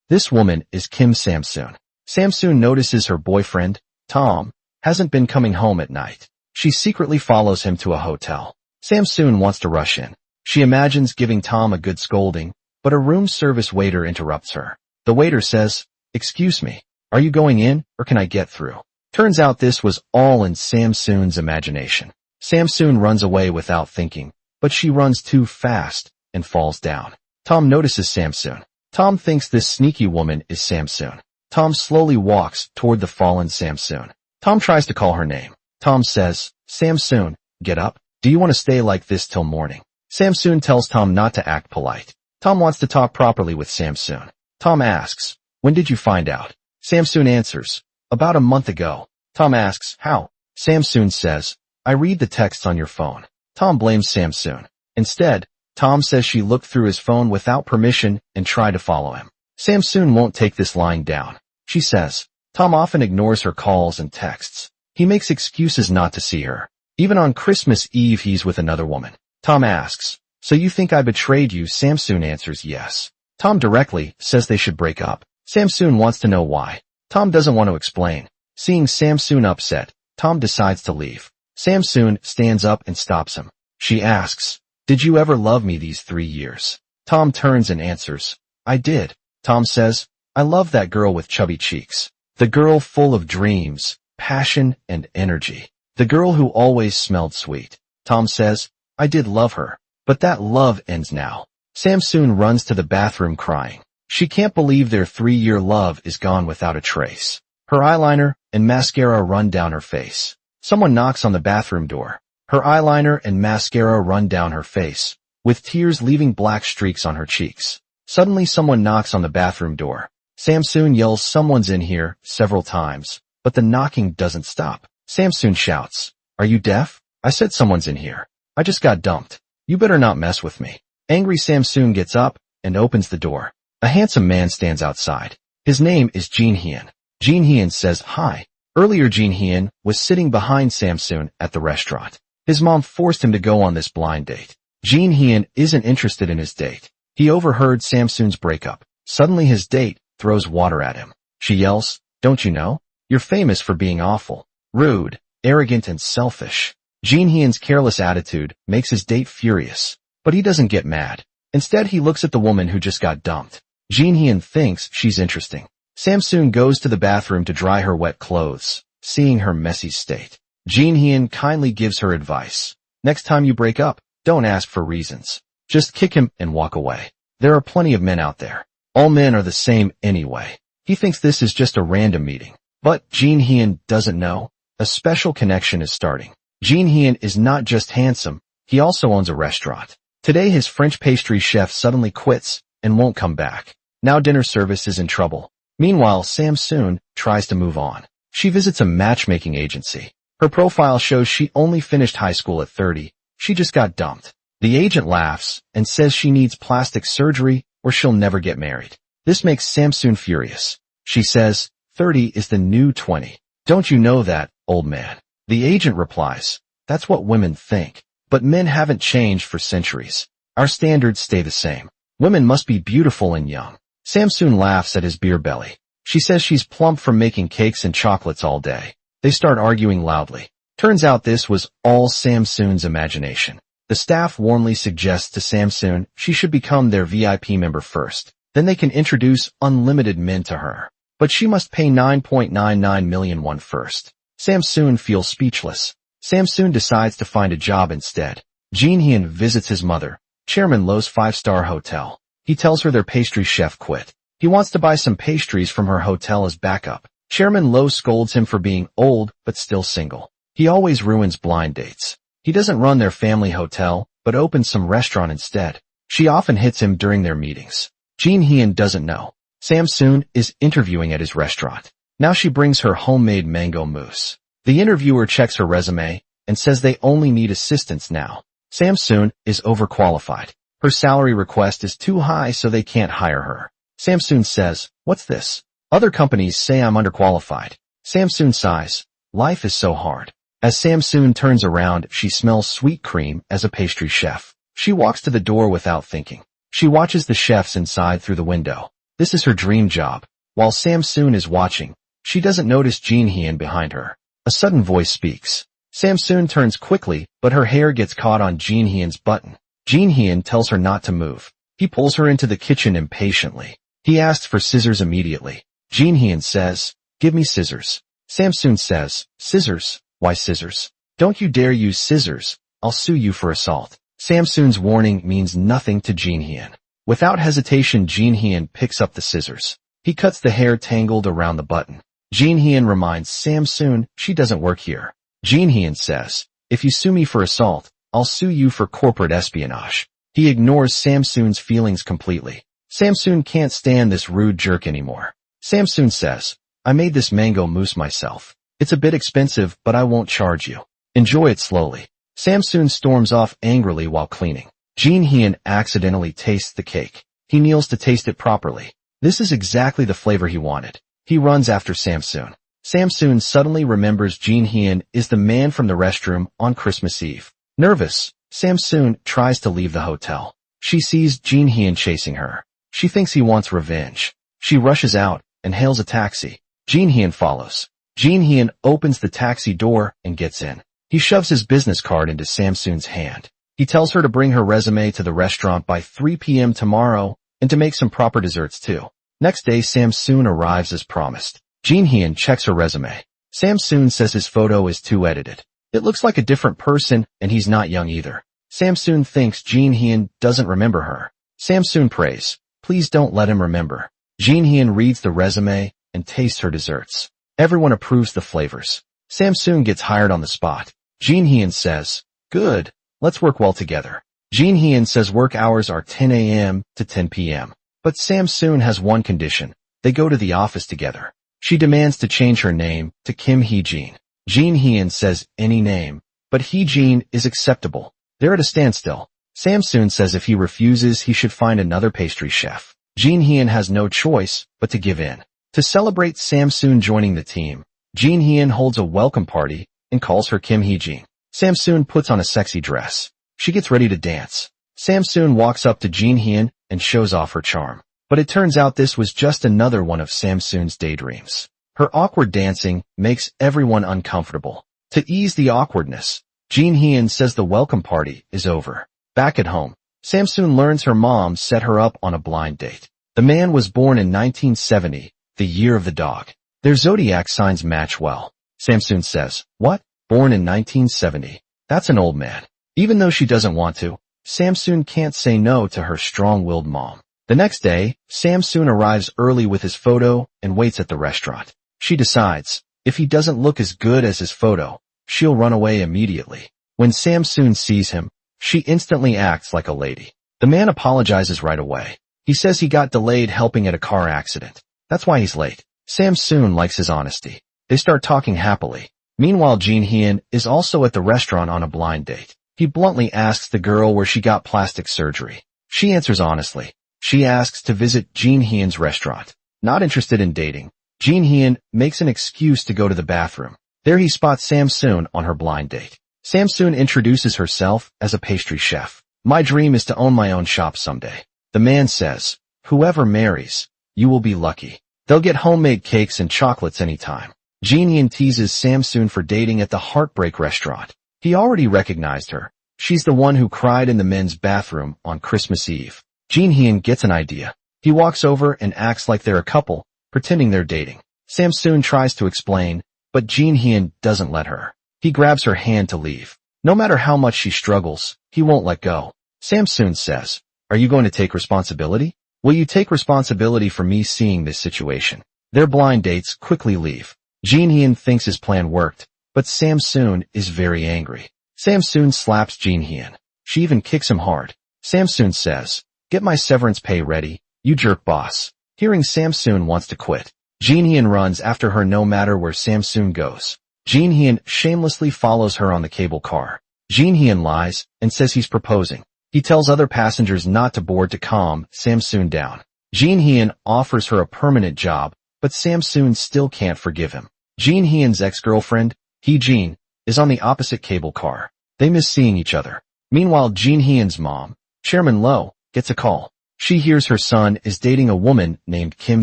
This woman is Kim Samsoon. Samsoon notices her boyfriend, Tom, hasn't been coming home at night. She secretly follows him to a hotel. Samsoon wants to rush in. She imagines giving Tom a good scolding, but a room service waiter interrupts her. The waiter says, "Excuse me, are you going in, or can I get through?" Turns out this was all in Samsoon's imagination. Samsoon runs away without thinking, but she runs too fast and falls down. Tom notices Samsoon. Tom thinks this sneaky woman is Samsoon. Tom slowly walks toward the fallen Samsoon. Tom tries to call her name. Tom says, "Samsoon, get up. Do you want to stay like this till morning?" Samsoon tells Tom not to act polite. Tom wants to talk properly with Samsoon. Tom asks, "When did you find out?" Samsoon answers, "About a month ago." Tom asks, "How?" Samsoon says, "I read the texts on your phone." Tom blames Samsoon. Instead, Tom says she looked through his phone without permission and tried to follow him. Samsoon won't take this lying down. She says, Tom often ignores her calls and texts. He makes excuses not to see her. Even on Christmas Eve he's with another woman. Tom asks, "So you think I betrayed you?" Samsoon answers yes. Tom directly says they should break up. Samsoon wants to know why. Tom doesn't want to explain. Seeing Samsoon upset, Tom decides to leave. Samsoon stands up and stops him. She asks, "Did you ever love me these 3 years?" Tom turns and answers, "I did." Tom says, "I love that girl with chubby cheeks. The girl full of dreams, passion, and energy. The girl who always smelled sweet." Tom says, "I did love her, but that love ends now." Samsoon runs to the bathroom crying. She can't believe their 3-year love is gone without a trace. Her eyeliner and mascara run down her face. Someone knocks on the bathroom door. Her eyeliner and mascara run down her face, with tears leaving black streaks on her cheeks. Suddenly someone knocks on the bathroom door. Samsoon yells "Someone's in here" several times, but the knocking doesn't stop. Samsoon shouts, "Are you deaf? I said someone's in here. I just got dumped. You better not mess with me." Angry Samsoon gets up and opens the door. A handsome man stands outside. His name is Jin Hyun. Jin Hyun says hi. Earlier Jin Hyun was sitting behind Samsoon at the restaurant. His mom forced him to go on this blind date. Jin Hyun isn't interested in his date. He overheard Samsoon's breakup. Suddenly his date throws water at him. She yells, "Don't you know? You're famous for being awful, rude, arrogant, and selfish." Jin Hyun's careless attitude makes his date furious, but he doesn't get mad. Instead, he looks at the woman who just got dumped. Jin Hyun thinks she's interesting. Samsoon goes to the bathroom to dry her wet clothes, seeing her messy state. Jin Hyun kindly gives her advice. "Next time you break up, don't ask for reasons. Just kick him and walk away. There are plenty of men out there. All men are the same anyway." He thinks this is just a random meeting. But Jin Hyun doesn't know. A special connection is starting. Jin Hyun is not just handsome, he also owns a restaurant. Today his French pastry chef suddenly quits and won't come back. Now dinner service is in trouble. Meanwhile, Samsoon tries to move on. She visits a matchmaking agency. Her profile shows she only finished high school at 30. She just got dumped. The agent laughs and says she needs plastic surgery or she'll never get married. This makes Samsoon furious. She says, 30 is the new 20. Don't you know that, old man? The agent replies, that's what women think. But men haven't changed for centuries. Our standards stay the same. Women must be beautiful and young. Samsoon laughs at his beer belly. She says she's plump from making cakes and chocolates all day. They start arguing loudly. Turns out this was all Samsoon's imagination. The staff warmly suggests to Samsoon she should become their VIP member first. Then they can introduce unlimited men to her. But she must pay 9.99 million won first. Samsoon feels speechless. Samsoon decides to find a job instead. Jin Hyun visits his mother, Chairman Lo's 5-star hotel. He tells her their pastry chef quit. He wants to buy some pastries from her hotel as backup. Chairman Lo scolds him for being old but still single. He always ruins blind dates. He doesn't run their family hotel, but opens some restaurant instead. She often hits him during their meetings. Jin Hyun doesn't know. Samsoon is interviewing at his restaurant. Now she brings her homemade mango mousse. The interviewer checks her resume and says they only need assistants now. Samsoon is overqualified. Her salary request is too high so they can't hire her. Samsoon says, what's this? Other companies say I'm underqualified. Samsoon sighs. Life is so hard. As Samsoon turns around, she smells sweet cream as a pastry chef. She walks to the door without thinking. She watches the chefs inside through the window. This is her dream job. While Samsoon is watching, she doesn't notice Jin Hyun behind her. A sudden voice speaks. Samsoon turns quickly, but her hair gets caught on Jin Hyun's button. Jin Hyun tells her not to move. He pulls her into the kitchen impatiently. He asks for scissors immediately. Jin Hyun says, "Give me scissors." Samsoon says, "Scissors? Why scissors? Don't you dare use scissors. I'll sue you for assault." Samsoon's warning means nothing to Jin Hyun. Without hesitation, Jin Hyun picks up the scissors. He cuts the hair tangled around the button. Jin Hyun reminds Samsoon she doesn't work here. Jin Hyun says, "If you sue me for assault, I'll sue you for corporate espionage." He ignores Samsoon's feelings completely. Samsoon can't stand this rude jerk anymore. Samsoon says, "I made this mango mousse myself. It's a bit expensive, but I won't charge you. Enjoy it slowly." Samsoon storms off angrily while cleaning. Jin Hyun accidentally tastes the cake. He kneels to taste it properly. This is exactly the flavor he wanted. He runs after Samsoon. Samsoon suddenly remembers Jin Hyun is the man from the restroom on Christmas Eve. Nervous, Samsoon tries to leave the hotel. She sees Jin Hyun chasing her. She thinks he wants revenge. She rushes out and hails a taxi. Jin Hyun follows. Jin Hyun opens the taxi door and gets in. He shoves his business card into Samsoon's hand. He tells her to bring her resume to the restaurant by 3 p.m. tomorrow and to make some proper desserts too. Next day, Samsoon arrives as promised. Jin Hyun checks her resume. Samsoon says his photo is too edited. It looks like a different person and he's not young either. Samsoon thinks Jin Hyun doesn't remember her. Samsoon prays, "Please don't let him remember." Jin Hyun reads the resume and tastes her desserts. Everyone approves the flavors. Samsoon gets hired on the spot. Jin Hyun says, "Good, let's work well together." Jin Hyun says work hours are 10 a.m. to 10 p.m. But Samsoon has one condition. They go to the office together. She demands to change her name to Kim Hee-jin. Jin Hyun says any name, but Hee-jin is acceptable. They're at a standstill. Samsoon says if he refuses, he should find another pastry chef. Jin Hyun has no choice but to give in. To celebrate Samsoon joining the team, Jin Hyun holds a welcome party and calls her Kim Hee-jin. Samsoon puts on a sexy dress. She gets ready to dance. Samsoon walks up to Jin Hyun and shows off her charm. But it turns out this was just another one of Samsoon's daydreams. Her awkward dancing makes everyone uncomfortable. To ease the awkwardness, Jin Hyun says the welcome party is over. Back at home, Samsoon learns her mom set her up on a blind date. The man was born in 1970, the year of the dog. Their zodiac signs match well. Samsoon says, "What? Born in 1970? That's an old man." Even though she doesn't want to, Samsoon can't say no to her strong-willed mom. The next day, Samsoon arrives early with his photo and waits at the restaurant. She decides, if he doesn't look as good as his photo, she'll run away immediately. When Samsoon sees him, she instantly acts like a lady. The man apologizes right away. He says he got delayed helping at a car accident. That's why he's late. Samsoon likes his honesty. They start talking happily. Meanwhile, Jin Hyun is also at the restaurant on a blind date. He bluntly asks the girl where she got plastic surgery. She answers honestly. She asks to visit Jin Hyun's restaurant. Not interested in dating, Jin Hyun makes an excuse to go to the bathroom. There he spots Samsoon on her blind date. Samsoon introduces herself as a pastry chef. "My dream is to own my own shop someday." The man says, "Whoever marries, you will be lucky. They'll get homemade cakes and chocolates anytime." Jin Hyun teases Samsoon for dating at the Heartbreak restaurant. He already recognized her. She's the one who cried in the men's bathroom on Christmas Eve. Jin Hyun gets an idea. He walks over and acts like they're a couple, pretending they're dating. Samsoon tries to explain, but Jin Hyun doesn't let her. He grabs her hand to leave. No matter how much she struggles, he won't let go. Samsoon says, "Are you going to take responsibility? Will you take responsibility for me seeing this situation?" Their blind dates quickly leave. Jin Hyun thinks his plan worked, but Samsoon is very angry. Samsoon slaps Jin Hyun. She even kicks him hard. Samsoon says, "Get my severance pay ready, you jerk boss." Hearing Samsoon wants to quit, Jin Hyun runs after her no matter where Samsoon goes. Jin Hyun shamelessly follows her on the cable car. Jin Hyun lies and says he's proposing. He tells other passengers not to board to calm Samsoon down. Jin Hyun offers her a permanent job, but Samsoon still can't forgive him. Jin Hyun's ex-girlfriend, Hee-jin, is on the opposite cable car. They miss seeing each other. Meanwhile, Jin Hyun's mom, Chairman Lo, gets a call. She hears her son is dating a woman named Kim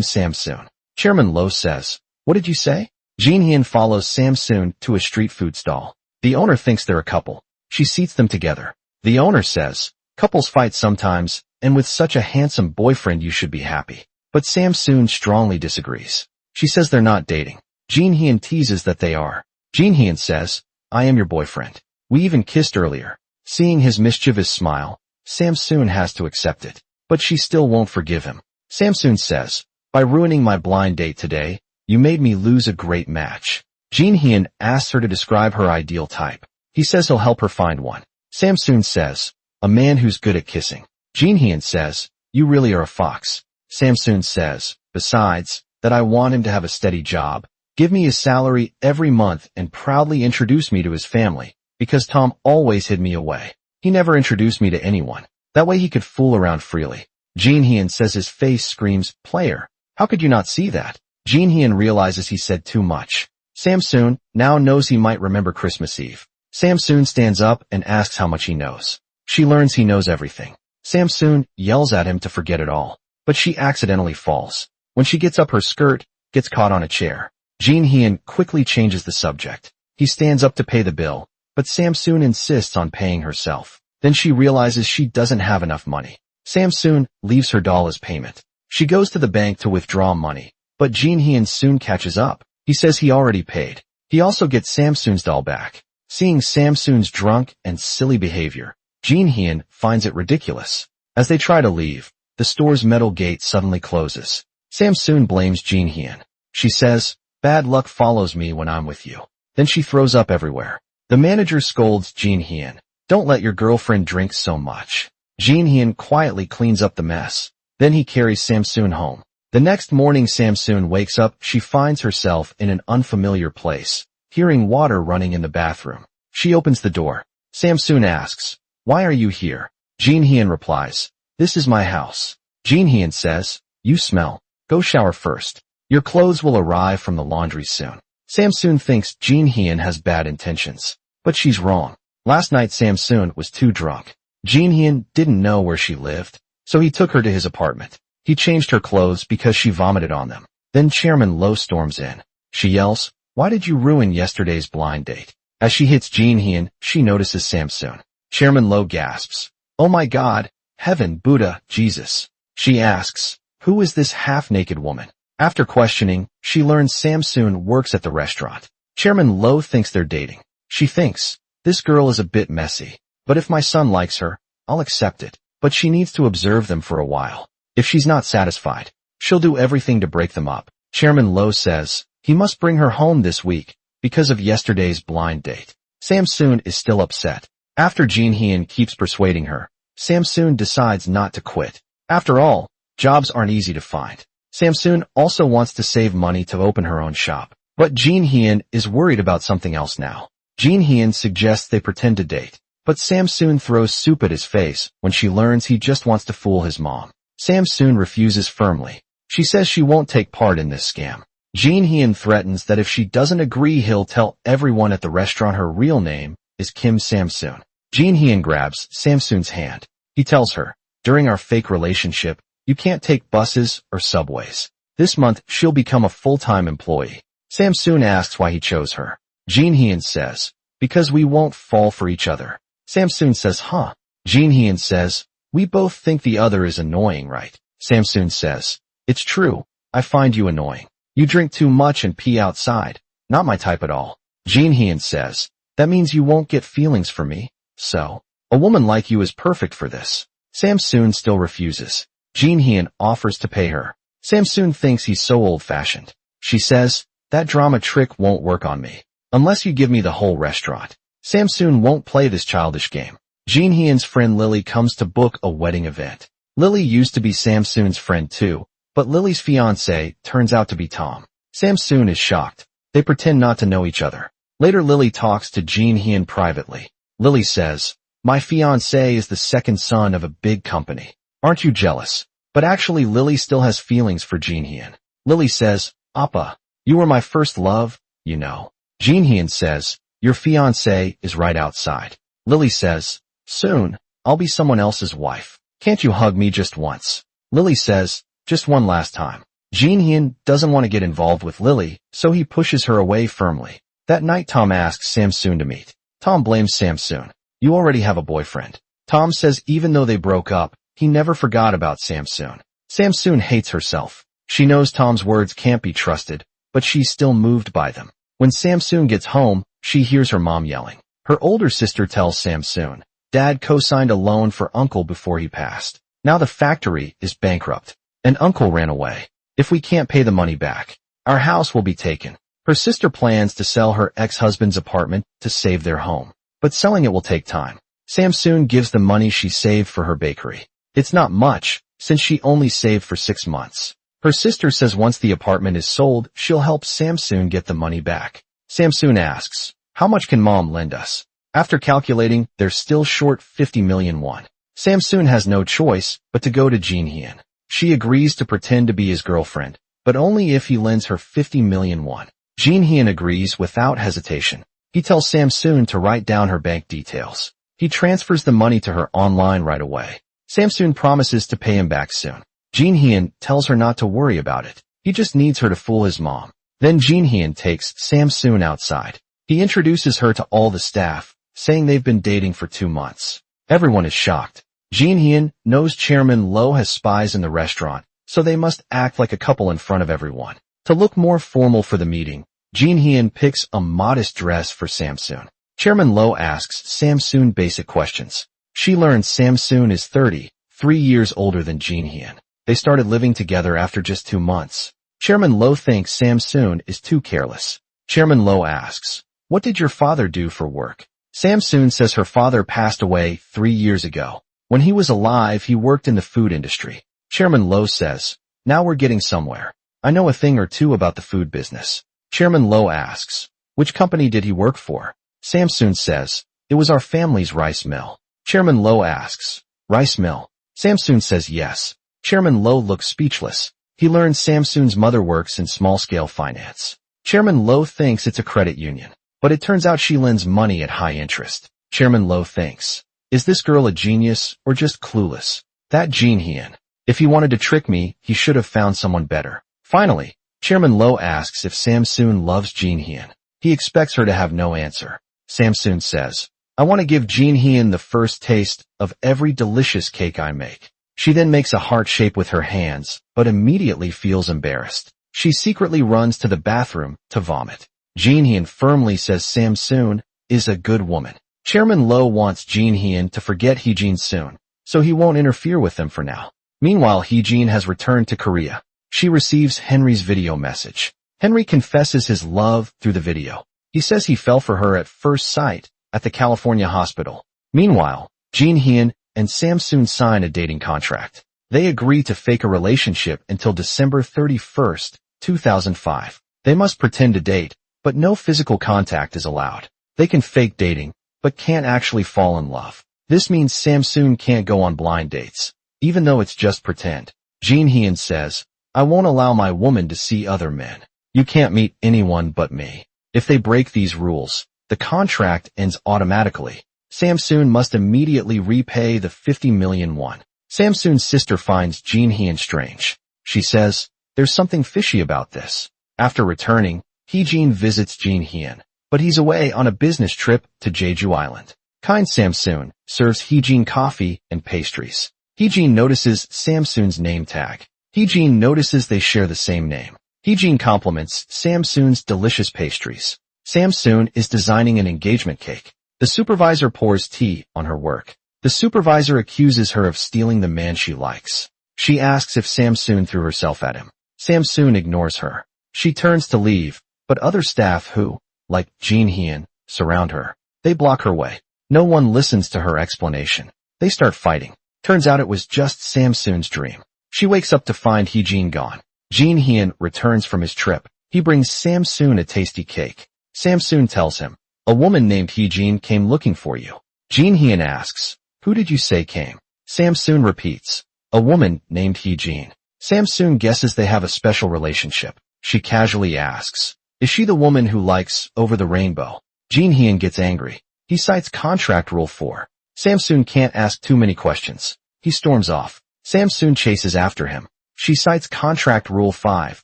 Samsoon. Chairman Lo says, "What did you say?" Jin Hyun follows Samsoon to a street food stall. The owner thinks they're a couple. She seats them together. The owner says, "Couples fight sometimes, and with such a handsome boyfriend you should be happy." But Samsoon strongly disagrees. She says they're not dating. Jin Hyun teases that they are. Jin Hyun says, "I am your boyfriend. We even kissed earlier." Seeing his mischievous smile, Samsoon has to accept it. But she still won't forgive him. Samsoon says, "By ruining my blind date today, you made me lose a great match." Jin Hyun asks her to describe her ideal type. He says he'll help her find one. Samsoon says, "A man who's good at kissing." Jin Hyun says, "You really are a fox." Samsoon says, "Besides, that I want him to have a steady job, give me his salary every month and proudly introduce me to his family, because Tom always hid me away. He never introduced me to anyone. That way he could fool around freely." Jin Hyun says his face screams, "Player, how could you not see that?" Jin Hyun realizes he said too much. Samsoon now knows he might remember Christmas Eve. Samsoon stands up and asks how much he knows. She learns he knows everything. Samsoon yells at him to forget it all, but she accidentally falls. When she gets up, her skirt gets caught on a chair. Jin Hyun quickly changes the subject. He stands up to pay the bill, but Samsoon insists on paying herself. Then she realizes she doesn't have enough money. Samsoon leaves her doll as payment. She goes to the bank to withdraw money, but Jin Hyun soon catches up. He says he already paid. He also gets Samsoon's doll back. Seeing Samsoon's drunk and silly behavior, Jin Hyun finds it ridiculous. As they try to leave, the store's metal gate suddenly closes. Samsoon blames Jin Hyun. She says, "Bad luck follows me when I'm with you." Then she throws up everywhere. The manager scolds Jin Hyun. "Don't let your girlfriend drink so much." Jin Hyun quietly cleans up the mess. Then he carries Samsoon home. The next morning Samsoon wakes up. She finds herself in an unfamiliar place, hearing water running in the bathroom. She opens the door. Samsoon asks, "Why are you here?" Jin Hyun replies, "This is my house." Jin Hyun says, "You smell. Go shower first. Your clothes will arrive from the laundry soon." Samsoon thinks Jin Hyun has bad intentions, but she's wrong. Last night Samsoon was too drunk. Jin Hyun didn't know where she lived, so he took her to his apartment. He changed her clothes because she vomited on them. Then Chairman Lo storms in. She yells, "Why did you ruin yesterday's blind date?" As she hits Jin Hyun, she notices Samsoon. Chairman Lo gasps, "Oh my God, heaven, Buddha, Jesus." She asks, "Who is this half-naked woman?" After questioning, she learns Samsoon works at the restaurant. Chairman Lo thinks they're dating. She thinks, "This girl is a bit messy, but if my son likes her, I'll accept it." But she needs to observe them for a while. If she's not satisfied, she'll do everything to break them up. Chairman Lo says he must bring her home this week because of yesterday's blind date. Samsoon is still upset. After Jin Hyun keeps persuading her, Samsoon decides not to quit. After all, jobs aren't easy to find. Samsoon also wants to save money to open her own shop. But Jin Hyun is worried about something else now. Jin Hyun suggests they pretend to date, but Samsoon throws soup at his face when she learns he just wants to fool his mom. Samsoon refuses firmly. She says she won't take part in this scam. Jin Hyun threatens that if she doesn't agree, he'll tell everyone at the restaurant her real name is Kim Samsoon. Jin Hyun grabs Samsoon's hand. He tells her, "During our fake relationship, you can't take buses or subways. This month, she'll become a full-time employee." Samsoon asks why he chose her. Jin Hyun says, "Because we won't fall for each other." Samsoon says, "Huh?" Jin Hyun says, "We both think the other is annoying, right?" Samsoon says, "It's true. I find you annoying. You drink too much and pee outside. Not my type at all." Jin Hyun says, "That means you won't get feelings for me. So, a woman like you is perfect for this." Samsoon still refuses. Jin Hyun offers to pay her. Samsoon thinks he's so old-fashioned. She says, "That drama trick won't work on me. Unless you give me the whole restaurant." Samsoon won't play this childish game. Jin Hyun's friend Lily comes to book a wedding event. Lily used to be Samsoon's friend too, but Lily's fiancé turns out to be Tom. Samsoon is shocked. They pretend not to know each other. Later Lily talks to Jin Hyun privately. Lily says, "My fiancé is the second son of a big company. Aren't you jealous?" But actually Lily still has feelings for Jin Hyun. Lily says, "Appa, you were my first love, you know." Jin Hyun says, "Your fiancé is right outside." Lily says, "Soon, I'll be someone else's wife." Can't you hug me just once? Lily says, just one last time. Jin Hyun doesn't want to get involved with Lily, so he pushes her away firmly. That night Tom asks Samsoon to meet. Tom blames Samsoon. You already have a boyfriend. Tom says even though they broke up, he never forgot about Samsoon. Samsoon hates herself. She knows Tom's words can't be trusted, but she's still moved by them. When Samsoon gets home, she hears her mom yelling. Her older sister tells Samsoon, Dad co-signed a loan for Uncle before he passed. Now the factory is bankrupt, and Uncle ran away. If we can't pay the money back, our house will be taken. Her sister plans to sell her ex-husband's apartment to save their home, but selling it will take time. Samsoon gives the money she saved for her bakery. It's not much, since she only saved for 6 months. Her sister says once the apartment is sold, she'll help Samsoon get the money back. Samsoon asks, how much can Mom lend us? After calculating, they're still short 50 million won. Samsoon has no choice but to go to Jin Hyun. She agrees to pretend to be his girlfriend, but only if he lends her 50 million won. Jin Hyun agrees without hesitation. He tells Samsoon to write down her bank details. He transfers the money to her online right away. Samsoon promises to pay him back soon. Jin Hyun tells her not to worry about it. He just needs her to fool his mom. Then Jin Hyun takes Samsoon outside. He introduces her to all the staff, saying they've been dating for 2 months. Everyone is shocked. Jin Hyun knows Chairman Lo has spies in the restaurant, so they must act like a couple in front of everyone. To look more formal for the meeting, Jin Hyun picks a modest dress for Samsoon. Chairman Lo asks Samsoon basic questions. She learns Samsoon is 33 years older than Jin Hyun. They started living together after just 2 months. Chairman Lo thinks Samsoon is too careless. Chairman Lo asks, what did your father do for work? Samsoon says her father passed away 3 years ago. When he was alive, he worked in the food industry. Chairman Lo says, now we're getting somewhere. I know a thing or two about the food business. Chairman Lo asks, which company did he work for? Samsoon says, it was our family's rice mill. Chairman Lo asks, rice mill? Samsoon says yes. Chairman Lo looks speechless. He learns Samsoon's mother works in small-scale finance. Chairman Lo thinks it's a credit union, but it turns out she lends money at high interest. Chairman Lo thinks, is this girl a genius or just clueless? That Jin Hyun. If he wanted to trick me, he should have found someone better. Finally, Chairman Lo asks if Samsoon loves Jin Hyun. He expects her to have no answer. Samsoon says, I want to give Jin Hyun the first taste of every delicious cake I make. She then makes a heart shape with her hands, but immediately feels embarrassed. She secretly runs to the bathroom to vomit. Jin Hyun firmly says Samsoon is a good woman. Chairman Lo wants Jin Hyun to forget Heejin soon, so he won't interfere with them for now. Meanwhile, Heejin has returned to Korea. She receives Henry's video message. Henry confesses his love through the video. He says he fell for her at first sight at the California hospital. Meanwhile, Jin Hyun and Samsoon sign a dating contract. They agree to fake a relationship until December 31st, 2005. They must pretend to date, but no physical contact is allowed. They can fake dating, but can't actually fall in love. This means Samsoon can't go on blind dates, even though it's just pretend. Jin Hyun says, I won't allow my woman to see other men. You can't meet anyone but me. If they break these rules, the contract ends automatically. Samsoon must immediately repay the 50 million won. Samsoon's sister finds Jin Hyun strange. She says, there's something fishy about this. After returning, Heejin visits Jin Hyun, but he's away on a business trip to Jeju Island. Kind Samsoon serves Heejin coffee and pastries. Heejin notices Samsoon's name tag. Heejin notices they share the same name. Heejin compliments Samsoon's delicious pastries. Samsoon is designing an engagement cake. The supervisor pours tea on her work. The supervisor accuses her of stealing the man she likes. She asks if Samsoon threw herself at him. Samsoon ignores her. She turns to leave, but other staff who, like Jin Hyun, surround her. They block her way. No one listens to her explanation. They start fighting. Turns out it was just Samsoon's dream. She wakes up to find Heejin gone. Jin Hyun returns from his trip. He brings Samsoon a tasty cake. Samsoon tells him, a woman named Heejin came looking for you. Jin Hyun asks, who did you say came? Samsoon repeats, a woman named Heejin. Samsoon guesses they have a special relationship. She casually asks, is she the woman who likes Over the Rainbow? Jin Hyun gets angry. He cites contract rule 4. Samsoon can't ask too many questions. He storms off. Samsoon chases after him. She cites contract rule 5.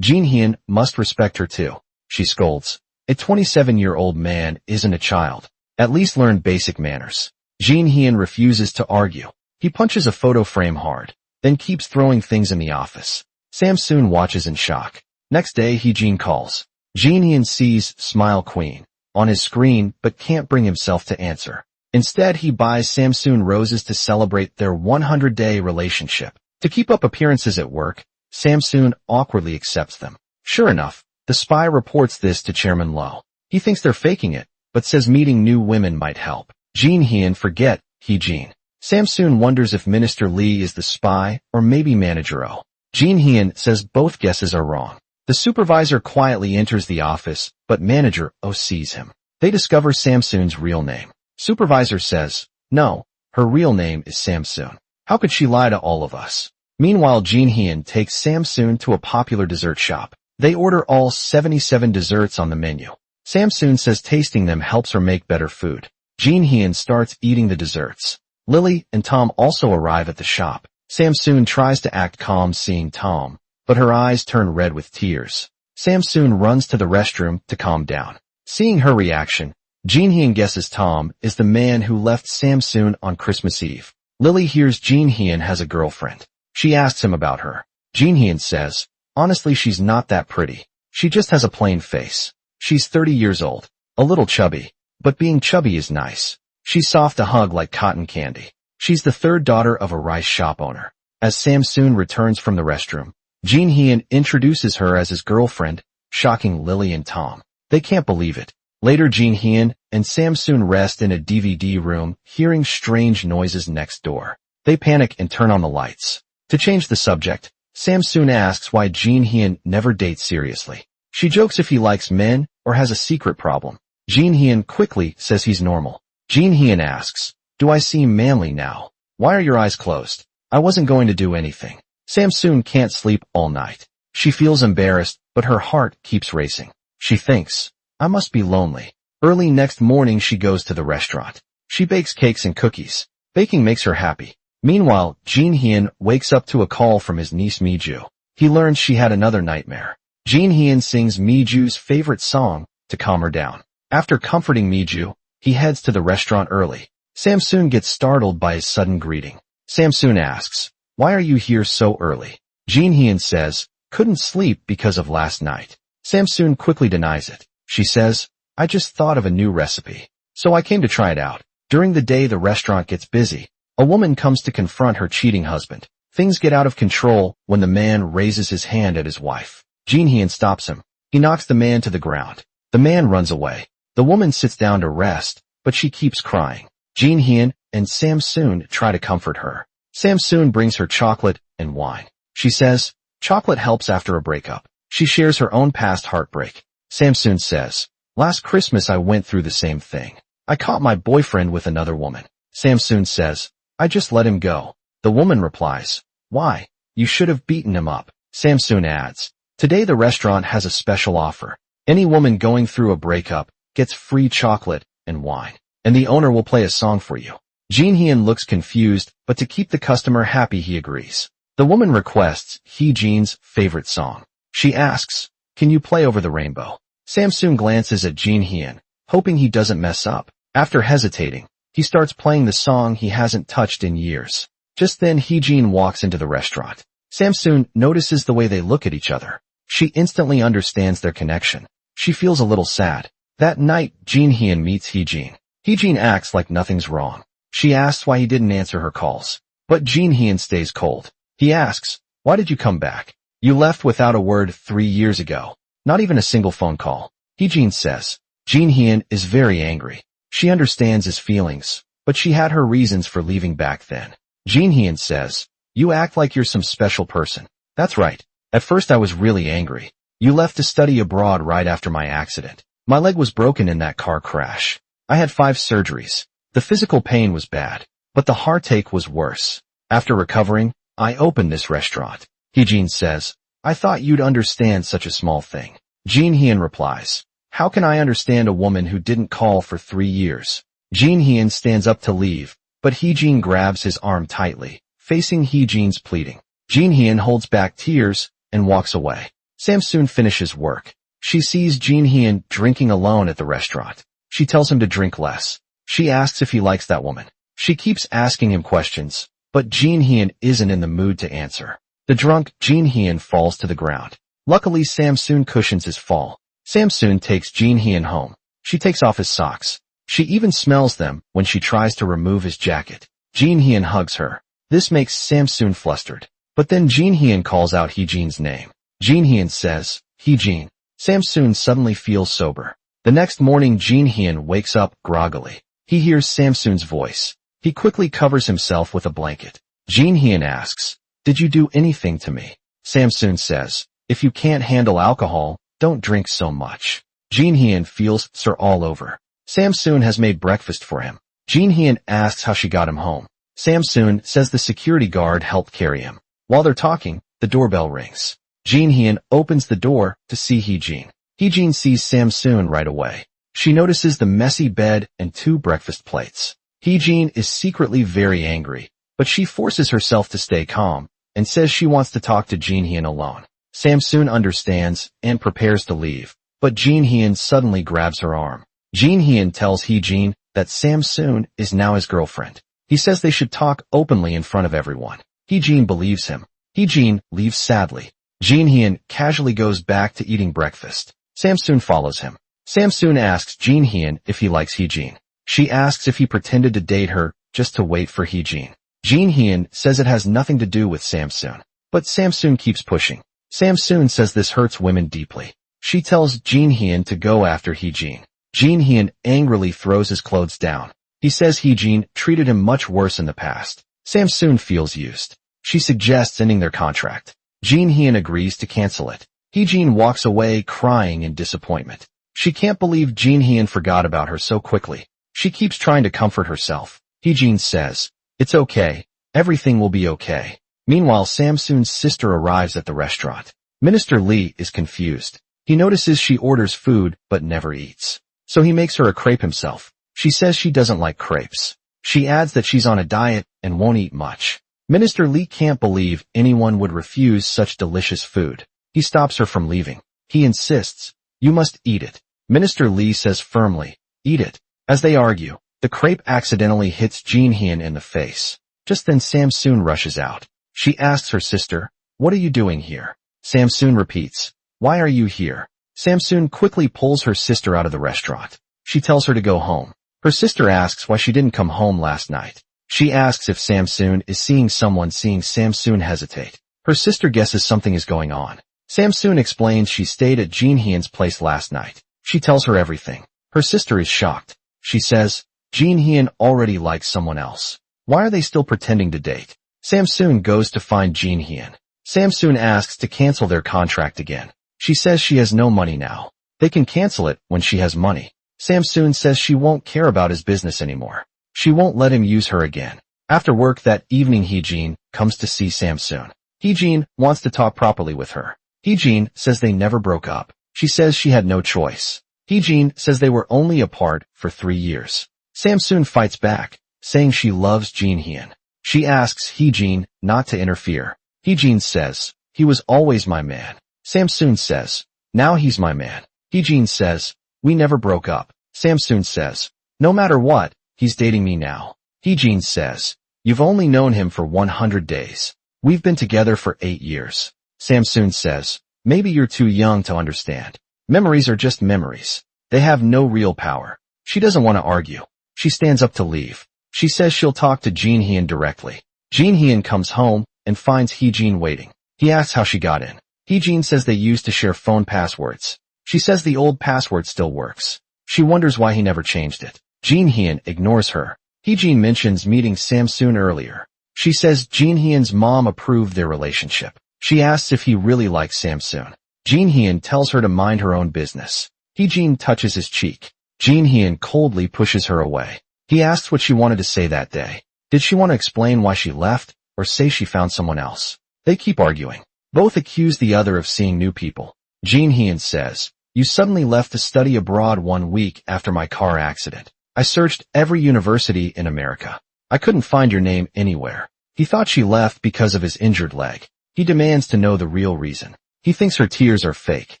Jin Hyun must respect her too. She scolds. A 27-year-old man isn't a child. At least learn basic manners. Jin Hyun refuses to argue. He punches a photo frame hard, then keeps throwing things in the office. Samsoon watches in shock. Next day, Hee-jin calls. Jin Hyun sees Smile Queen on his screen but can't bring himself to answer. Instead, he buys Samsoon roses to celebrate their 100-day relationship. To keep up appearances at work, Samsoon awkwardly accepts them. Sure enough, the spy reports this to Chairman Loh. He thinks they're faking it, but says meeting new women might help. Jin Hyun forget Hee-jin. Samsoon wonders if Minister Lee is the spy or maybe Manager Oh. Jin Hyun says both guesses are wrong. The supervisor quietly enters the office, but Manager Oh sees him. They discover Samsoon's real name. Supervisor says, no, her real name is Samsoon. How could she lie to all of us? Meanwhile, Jin Hyun takes Samsoon to a popular dessert shop. They order all 77 desserts on the menu. Samsoon says tasting them helps her make better food. Jin Hyun starts eating the desserts. Lily and Tom also arrive at the shop. Samsoon tries to act calm seeing Tom, but her eyes turn red with tears. Samsoon runs to the restroom to calm down. Seeing her reaction, Jin Hyun guesses Tom is the man who left Samsoon on Christmas Eve. Lily hears Jin Hyun has a girlfriend. She asks him about her. Jin Hyun says, honestly, she's not that pretty. She just has a plain face. She's 30 years old, a little chubby, but being chubby is nice. She's soft to hug like cotton candy. She's the third daughter of a rice shop owner. As Samsoon returns from the restroom, Jin Hyun introduces her as his girlfriend, shocking Lily and Tom. They can't believe it. Later, Jin Hyun and Samsoon rest in a DVD room, hearing strange noises next door. They panic and turn on the lights. To change the subject, Samsoon asks why Jin Hyun never dates seriously. She jokes if he likes men or has a secret problem. Jin Hyun quickly says he's normal. Jin Hyun asks, do I seem manly now? Why are your eyes closed? I wasn't going to do anything. Samsoon can't sleep all night. She feels embarrassed, but her heart keeps racing. She thinks, I must be lonely. Early next morning, she goes to the restaurant. She bakes cakes and cookies. Baking makes her happy. Meanwhile, Jin Hyun wakes up to a call from his niece Miju. He learns she had another nightmare. Jin Hyun sings Miju's favorite song to calm her down. After comforting Miju, he heads to the restaurant early. Samsoon gets startled by his sudden greeting. Samsoon asks, why are you here so early? Jin Hyun says, couldn't sleep because of last night. Samsoon quickly denies it. She says, I just thought of a new recipe, so I came to try it out. During the day, the restaurant gets busy. A woman comes to confront her cheating husband. Things get out of control when the man raises his hand at his wife. Jin Hyun stops him. He knocks the man to the ground. The man runs away. The woman sits down to rest, but she keeps crying. Jin Hyun and Samsoon try to comfort her. Samsoon brings her chocolate and wine. She says, chocolate helps after a breakup. She shares her own past heartbreak. Samsoon says, last Christmas I went through the same thing. I caught my boyfriend with another woman. Samsoon says, I just let him go. The woman replies, why? You should have beaten him up. Samsoon adds, today the restaurant has a special offer. Any woman going through a breakup gets free chocolate and wine, and the owner will play a song for you. Jin Hyun looks confused, but to keep the customer happy, he agrees. The woman requests Hee-jin's favorite song. She asks, can you play Over the Rainbow? Samsoon glances at Jin Hyun, hoping he doesn't mess up. After hesitating, he starts playing the song he hasn't touched in years. Just then, Hee-jin walks into the restaurant. Samsoon notices the way they look at each other. She instantly understands their connection. She feels a little sad. That night, Jin Hyun meets Hee-jin. Hee-jin acts like nothing's wrong. She asks why he didn't answer her calls. But Jin Hyun stays cold. He asks, why did you come back? You left without a word 3 years ago. Not even a single phone call. Hee-jin says. Jin Hyun is very angry. She understands his feelings, but she had her reasons for leaving back then. Jin Hyun says, you act like you're some special person. That's right. At first I was really angry. You left to study abroad right after my accident. My leg was broken in that car crash. I had 5 surgeries. The physical pain was bad, but the heartache was worse. After recovering, I opened this restaurant. Hee-jin says, I thought you'd understand such a small thing. Jin Hyun replies, how can I understand a woman who didn't call for 3 years? Jin Hyun stands up to leave, but Hee-jin grabs his arm tightly. facing Hee-jin's pleading. Jin-hyun holds back tears and walks away. Samsoon finishes work. She sees Jin-hyun drinking alone at the restaurant. She tells him to drink less. She asks if he likes that woman. She keeps asking him questions, but Jin-hyun isn't in the mood to answer. The drunk Jin-hyun falls to the ground. Luckily, Samsoon cushions his fall. Samsoon takes Jin-hyun home. She takes off his socks. She even smells them when she tries to remove his jacket. Jin-hyun hugs her. This makes Samsoon flustered. But then Jin-hyun calls out Hee-jin's name. Jin-hyun says, "Hee-jin." Samsoon suddenly feels sober. The next morning, Jin-hyun wakes up groggily. He hears Samsoon's voice. He quickly covers himself with a blanket. Jin-hyun asks, "Did you do anything to me?" Samsoon says, "If you can't handle alcohol, don't drink so much." Jin-hyun feels sore all over. Samsoon has made breakfast for him. Jin-hyun asks how she got him home. Samsoon says the security guard helped carry him. While they're talking, the doorbell rings. Jin-hyun opens the door to see Hee-jin. Hee-jin sees Samsoon right away. She notices the messy bed and 2 breakfast plates. Hee-jin is secretly very angry, but she forces herself to stay calm and says she wants to talk to Jin-hyun alone. Samsoon understands and prepares to leave, but Jin-hyun suddenly grabs her arm. Jin-hyun tells Hee-jin that Samsoon is now his girlfriend. He says they should talk openly in front of everyone. Hee-jin believes him. Hee-jin leaves sadly. Jin-hyun casually goes back to eating breakfast. Samsoon follows him. Samsoon asks Jin-hyun if he likes Hee-jin. She asks if he pretended to date her just to wait for Hee-jin. Jin-hyun says it has nothing to do with Samsoon, but Samsoon keeps pushing. Samsoon says this hurts women deeply. She tells Jin-hyun to go after Hee-jin. Jin-hyun angrily throws his clothes down. He says Hee-jin treated him much worse in the past. Samsoon feels used. She suggests ending their contract. Jin-hyun agrees to cancel it. Hee-jin walks away crying in disappointment. She can't believe Jin-hyun forgot about her so quickly. She keeps trying to comfort herself. Hee-jin says, "It's okay. Everything will be okay." Meanwhile, Samsoon's sister arrives at the restaurant. Minister Lee is confused. He notices she orders food but never eats. So he makes her a crepe himself. She says she doesn't like crepes. She adds that she's on a diet and won't eat much. Minister Lee can't believe anyone would refuse such delicious food. He stops her from leaving. He insists, "You must eat it." Minister Lee says firmly, "Eat it." As they argue, the crepe accidentally hits Jin-hyun in the face. Just then Samsoon rushes out. She asks her sister, "What are you doing here?" Samsoon repeats, "Why are you here?" Samsoon quickly pulls her sister out of the restaurant. She tells her to go home. Her sister asks why she didn't come home last night. She asks if Samsoon is seeing someone. Seeing Samsoon hesitate, her sister guesses something is going on. Samsoon explains she stayed at Jin-hyun's place last night. She tells her everything. Her sister is shocked. She says, "Jin-hyun already likes someone else. Why are they still pretending to date?" Samsoon goes to find Jin-hyun. Samsoon asks to cancel their contract again. She says she has no money now. They can cancel it when she has money. Samsoon says she won't care about his business anymore. She won't let him use her again. After work that evening, Hee-jin comes to see Samsoon. Hee-jin wants to talk properly with her. Hee-jin says they never broke up. She says she had no choice. Hee-jin says they were only apart for 3 years. Samsoon fights back, saying she loves Jin-hyun. She asks Hee-jin not to interfere. Hee-jin says, "He was always my man." Samsoon says, "Now he's my man." Hee-jin says, "We never broke up." Samsoon says, "No matter what, he's dating me now." Hee-jin says, "You've only known him for 100 days. We've been together for 8 years. Samsoon says, "Maybe you're too young to understand. Memories are just memories. They have no real power." She doesn't want to argue. She stands up to leave. She says she'll talk to Jin-hyun directly. Jin-hyun comes home and finds Hee-jin waiting. He asks how she got in. Hee-jin says they used to share phone passwords. She says the old password still works. She wonders why he never changed it. Jin-hyun ignores her. Hee-jin mentions meeting Samsoon earlier. She says Jin-hyun's mom approved their relationship. She asks if he really likes Samsoon. Jin-hyun tells her to mind her own business. Hee-jin touches his cheek. Jin-hyun coldly pushes her away. He asks what she wanted to say that day. Did she want to explain why she left, or say she found someone else? They keep arguing. Both accuse the other of seeing new people. Jin-hyun says, "You suddenly left to study abroad 1 week after my car accident. I searched every university in America. I couldn't find your name anywhere." He thought she left because of his injured leg. He demands to know the real reason. He thinks her tears are fake.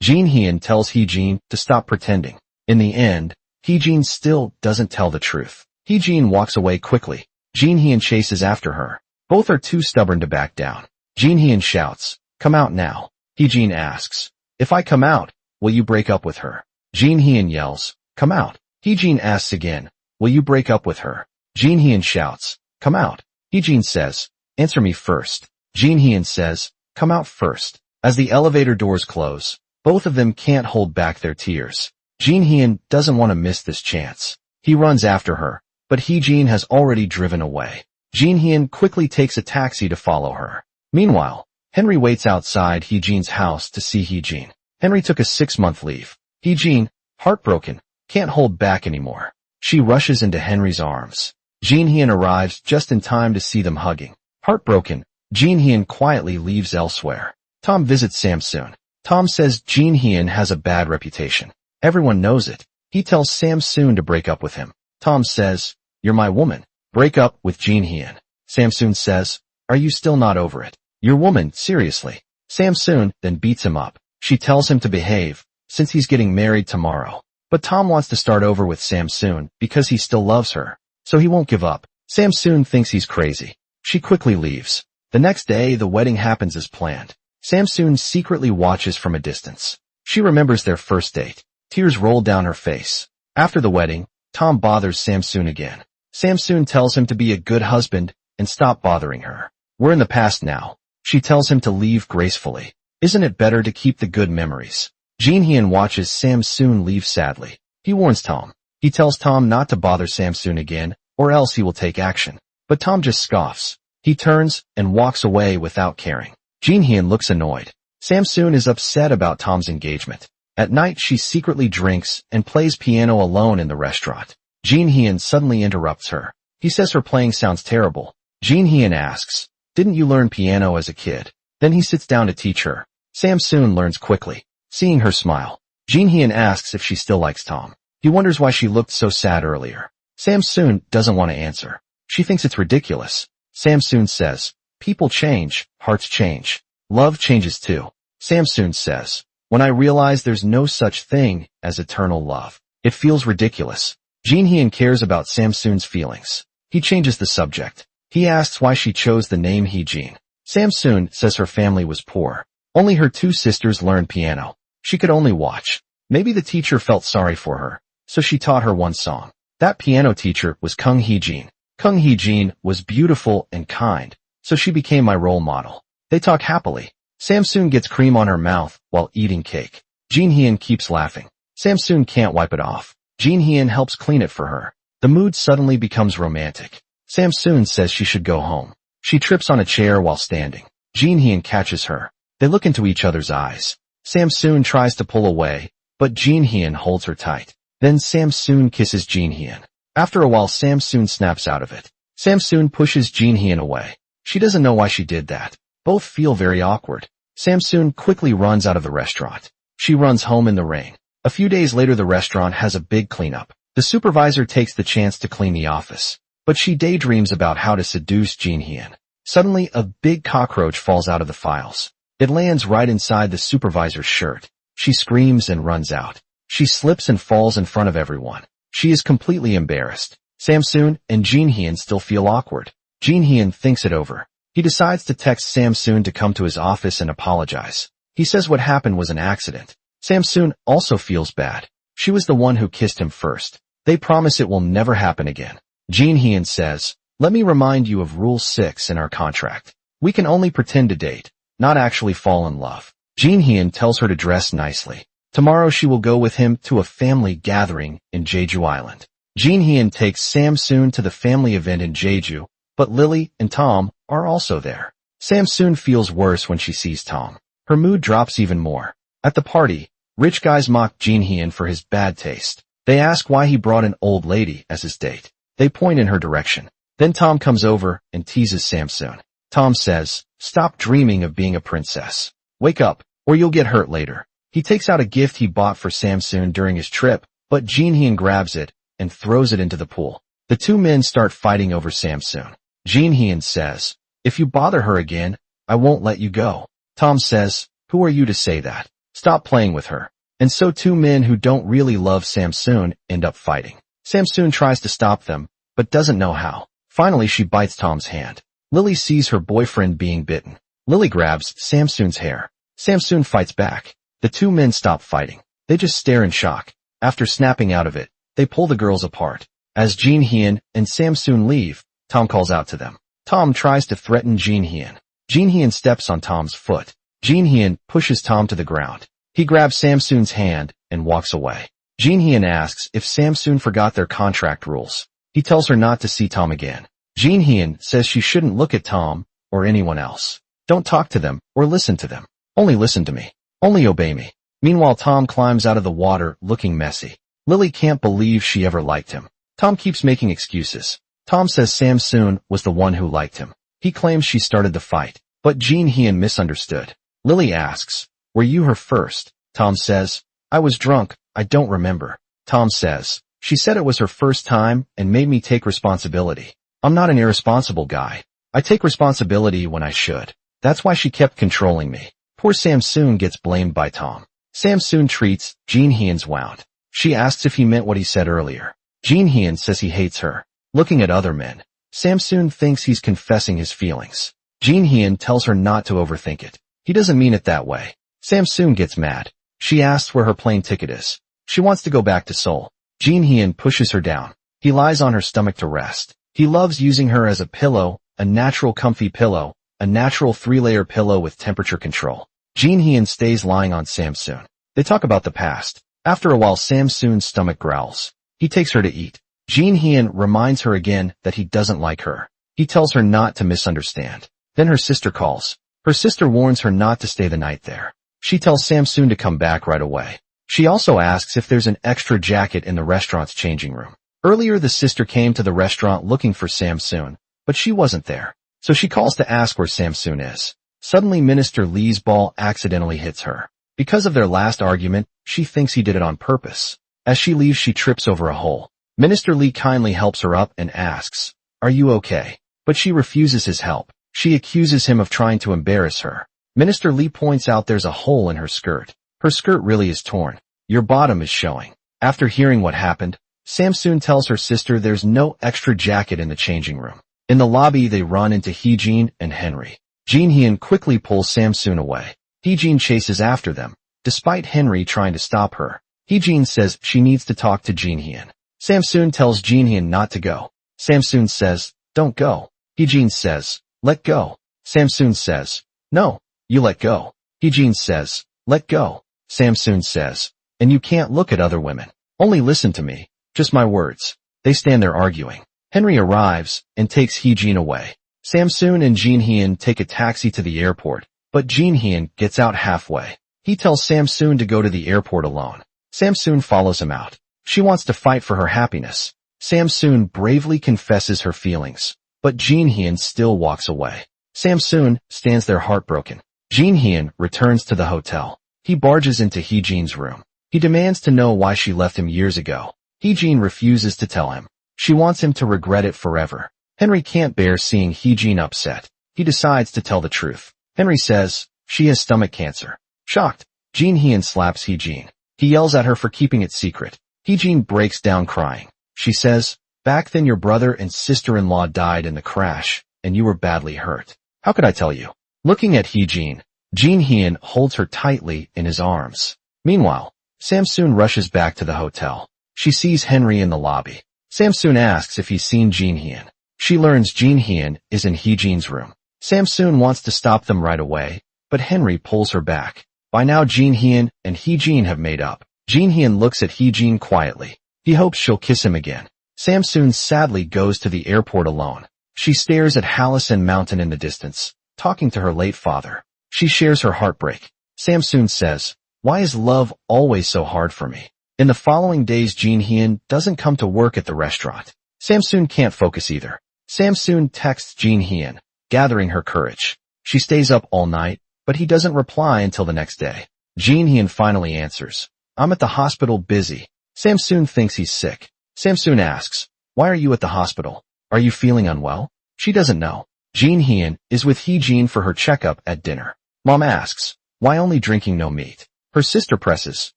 Jin Hyun tells Hee-jin to stop pretending. In the end, Hee-jin still doesn't tell the truth. Hee-jin walks away quickly. Jin Hyun chases after her. Both are too stubborn to back down. Jin Hyun shouts, "Come out now." Hee-jin asks, "If I come out, will you break up with her?" Jin Hyun yells, "Come out." Hee-jin asks again, "Will you break up with her?" Jin Hyun shouts, "Come out." Hee-jin says, "Answer me first." Jin Hyun says, "Come out first." As the elevator doors close, both of them can't hold back their tears. Jin Hyun doesn't want to miss this chance. He runs after her, but Hee-jin has already driven away. Jin Hyun quickly takes a taxi to follow her. Meanwhile, Henry waits outside Hee-jin's house to see Hee-jin. Henry took a 6-month leave. Hee-jin, heartbroken, can't hold back anymore. She rushes into Henry's arms. Jin Hyun arrives just in time to see them hugging. Heartbroken, Jin Hyun quietly leaves elsewhere. Tom visits Samsoon. Tom says Jin Hyun has a bad reputation. Everyone knows it. He tells Samsoon to break up with him. Tom says, "You're my woman. Break up with Jin Hyun." Samsoon says, "Are you still not over it? Your woman, seriously." Samsoon then beats him up. She tells him to behave, since he's getting married tomorrow. But Tom wants to start over with Samsoon because he still loves her. So he won't give up. Samsoon thinks he's crazy. She quickly leaves. The next day, the wedding happens as planned. Samsoon secretly watches from a distance. She remembers their first date. Tears roll down her face. After the wedding, Tom bothers Samsoon again. Samsoon tells him to be a good husband and stop bothering her. We're in the past now. She tells him to leave gracefully. Isn't it better to keep the good memories? Jin Hyun watches Samsoon leave sadly. He warns Tom. He tells Tom not to bother Samsoon again, or else he will take action. But Tom just scoffs. He turns and walks away without caring. Jin Hyun looks annoyed. Samsoon is upset about Tom's engagement. At night, she secretly drinks and plays piano alone in the restaurant. Jin Hyun suddenly interrupts her. He says her playing sounds terrible. Jin Hyun asks, "Didn't you learn piano as a kid?" Then he sits down to teach her. Samsoon learns quickly. Seeing her smile, Jin Hyun asks if she still likes Tom. He wonders why she looked so sad earlier. Samsoon doesn't want to answer. She thinks it's ridiculous. Samsoon says, "People change, hearts change. Love changes too." Samsoon says, "When I realize there's no such thing as eternal love, it feels ridiculous." Jin Hyun cares about Samsoon's feelings. He changes the subject. He asks why she chose the name Hee-jin. Samsoon says her family was poor. Only her 2 sisters learned piano. She could only watch. Maybe the teacher felt sorry for her, so she taught her one song. That piano teacher was Kung Hee-jin. Kung Hee-jin was beautiful and kind, so she became my role model. They talk happily. Samsoon gets cream on her mouth while eating cake. Jin Hyun keeps laughing. Samsoon can't wipe it off. Jin Hyun helps clean it for her. The mood suddenly becomes romantic. Samsoon says she should go home. She trips on a chair while standing. Jin Hyun catches her. They look into each other's eyes. Samsoon tries to pull away, but Jin Hyun holds her tight. Then Samsoon kisses Jin Hyun. After a while, Samsoon snaps out of it. Samsoon pushes Jin Hyun away. She doesn't know why she did that. Both feel very awkward. Samsoon quickly runs out of the restaurant. She runs home in the rain. A few days later, the restaurant has a big cleanup. The supervisor takes the chance to clean the office, but she daydreams about how to seduce Jin Hyun. Suddenly, a big cockroach falls out of the files. It lands right inside the supervisor's shirt. She screams and runs out. She slips and falls in front of everyone. She is completely embarrassed. Samsoon and Jin Hyun still feel awkward. Jin Hyun thinks it over. He decides to text Samsoon to come to his office and apologize. He says what happened was an accident. Samsoon also feels bad. She was the one who kissed him first. They promise it will never happen again. Jin Hyun says, "Let me remind you of Rule 6 in our contract. We can only pretend to date, not actually fall in love." Jin Hyun tells her to dress nicely. Tomorrow she will go with him to a family gathering in Jeju Island. Jin Hyun takes Samsoon to the family event in Jeju, but Lily and Tom are also there. Samsoon feels worse when she sees Tom. Her mood drops even more. At the party, rich guys mock Jin Hyun for his bad taste. They ask why he brought an old lady as his date. They point in her direction. Then Tom comes over and teases Samsoon. Tom says, "Stop dreaming of being a princess. Wake up, or you'll get hurt later." He takes out a gift he bought for Samsoon during his trip, but Jin Hyun grabs it and throws it into the pool. The 2 men start fighting over Samsoon. Jin Hyun says, if you bother her again, I won't let you go. Tom says, who are you to say that? Stop playing with her. And so two men who don't really love Samsoon end up fighting. Samsoon tries to stop them, but doesn't know how. Finally, she bites Tom's hand. Lily sees her boyfriend being bitten. Lily grabs Samsoon's hair. Samsoon fights back. The two men stop fighting. They just stare in shock. After snapping out of it, they pull the girls apart. As Jin Hyun and Samsoon leave, Tom calls out to them. Tom tries to threaten Jin Hyun. Jin Hyun steps on Tom's foot. Jin Hyun pushes Tom to the ground. He grabs Samsoon's hand and walks away. Jin Hyun asks if Samsoon forgot their contract rules. He tells her not to see Tom again. Jin Hyun says she shouldn't look at Tom or anyone else. Don't talk to them or listen to them. Only listen to me. Only obey me. Meanwhile, Tom climbs out of the water looking messy. Lily can't believe she ever liked him. Tom keeps making excuses. Tom says Samsoon was the one who liked him. He claims she started the fight, but Jin Hyun misunderstood. Lily asks, were you her first? Tom says, I was drunk, I don't remember. Tom says, she said it was her first time and made me take responsibility. I'm not an irresponsible guy. I take responsibility when I should. That's why she kept controlling me. Poor Samsoon gets blamed by Tom. Samsoon treats Jin Hyun's wound. She asks if he meant what he said earlier. Jin Hyun says he hates her. Looking at other men, Samsoon thinks he's confessing his feelings. Jin Hyun tells her not to overthink it. He doesn't mean it that way. Samsoon gets mad. She asks where her plane ticket is. She wants to go back to Seoul. Jin Hyun pushes her down. He lies on her stomach to rest. He loves using her as a pillow, a natural comfy pillow, a natural 3-layer pillow with temperature control. Jin Hyun stays lying on Samsoon. They talk about the past. After a while, Samsoon's stomach growls. He takes her to eat. Jin Hyun reminds her again that he doesn't like her. He tells her not to misunderstand. Then her sister calls. Her sister warns her not to stay the night there. She tells Samsoon to come back right away. She also asks if there's an extra jacket in the restaurant's changing room. Earlier, the sister came to the restaurant looking for Samsoon, but she wasn't there. So she calls to ask where Samsoon is. Suddenly, Minister Lee's ball accidentally hits her. Because of their last argument, she thinks he did it on purpose. As she leaves, she trips over a hole. Minister Lee kindly helps her up and asks, are you okay? But she refuses his help. She accuses him of trying to embarrass her. Minister Lee points out there's a hole in her skirt. Her skirt really is torn. Your bottom is showing. After hearing what happened, Samsoon tells her sister there's no extra jacket in the changing room. In the lobby, they run into Heejin and Henry. Jin Hyun quickly pulls Samsoon away. Heejin chases after them, despite Henry trying to stop her. Heejin says she needs to talk to Jin Hyun. Samsoon tells Jin Hyun not to go. Samsoon says, don't go. Heejin says, let go. Samsoon says, no, you let go. Heejin says, let go. Samsoon says, and you can't look at other women. Only listen to me. Just my words. They stand there arguing. Henry arrives and takes Heejin away. Samsoon and Jin Hyun take a taxi to the airport, but Jin Hyun gets out halfway. He tells Samsoon to go to the airport alone. Samsoon follows him out. She wants to fight for her happiness. Samsoon bravely confesses her feelings, but Jin Hyun still walks away. Samsoon stands there heartbroken. Jin Hyun returns to the hotel. He barges into Heejin's room. He demands to know why she left him years ago. Heejin refuses to tell him. She wants him to regret it forever. Henry can't bear seeing Heejin upset. He decides to tell the truth. Henry says, she has stomach cancer. Shocked, Jin Hyun slaps Heejin. He yells at her for keeping it secret. Heejin breaks down crying. She says, back then your brother and sister-in-law died in the crash, and you were badly hurt. How could I tell you? Looking at Heejin, Jin Hyun holds her tightly in his arms. Meanwhile, Samsoon rushes back to the hotel. She sees Henry in the lobby. Samsoon asks if he's seen Jin Hyun. She learns Jin Hyun is in Heejin's room. Samsoon wants to stop them right away, but Henry pulls her back. By now Jin Hyun and Heejin have made up. Jin Hyun looks at Heejin quietly. He hopes she'll kiss him again. Samsoon sadly goes to the airport alone. She stares at Hallison Mountain in the distance, talking to her late father. She shares her heartbreak. Samsoon says, why is love always so hard for me? In the following days, Jin Hyun doesn't come to work at the restaurant. Samsoon can't focus either. Samsoon texts Jin Hyun, gathering her courage. She stays up all night, but he doesn't reply until the next day. Jin Hyun finally answers, I'm at the hospital busy. Samsoon thinks he's sick. Samsoon asks, why are you at the hospital? Are you feeling unwell? She doesn't know. Jin Hyun is with Hee-jin for her checkup at dinner. Mom asks, why only drinking no meat? Her sister presses,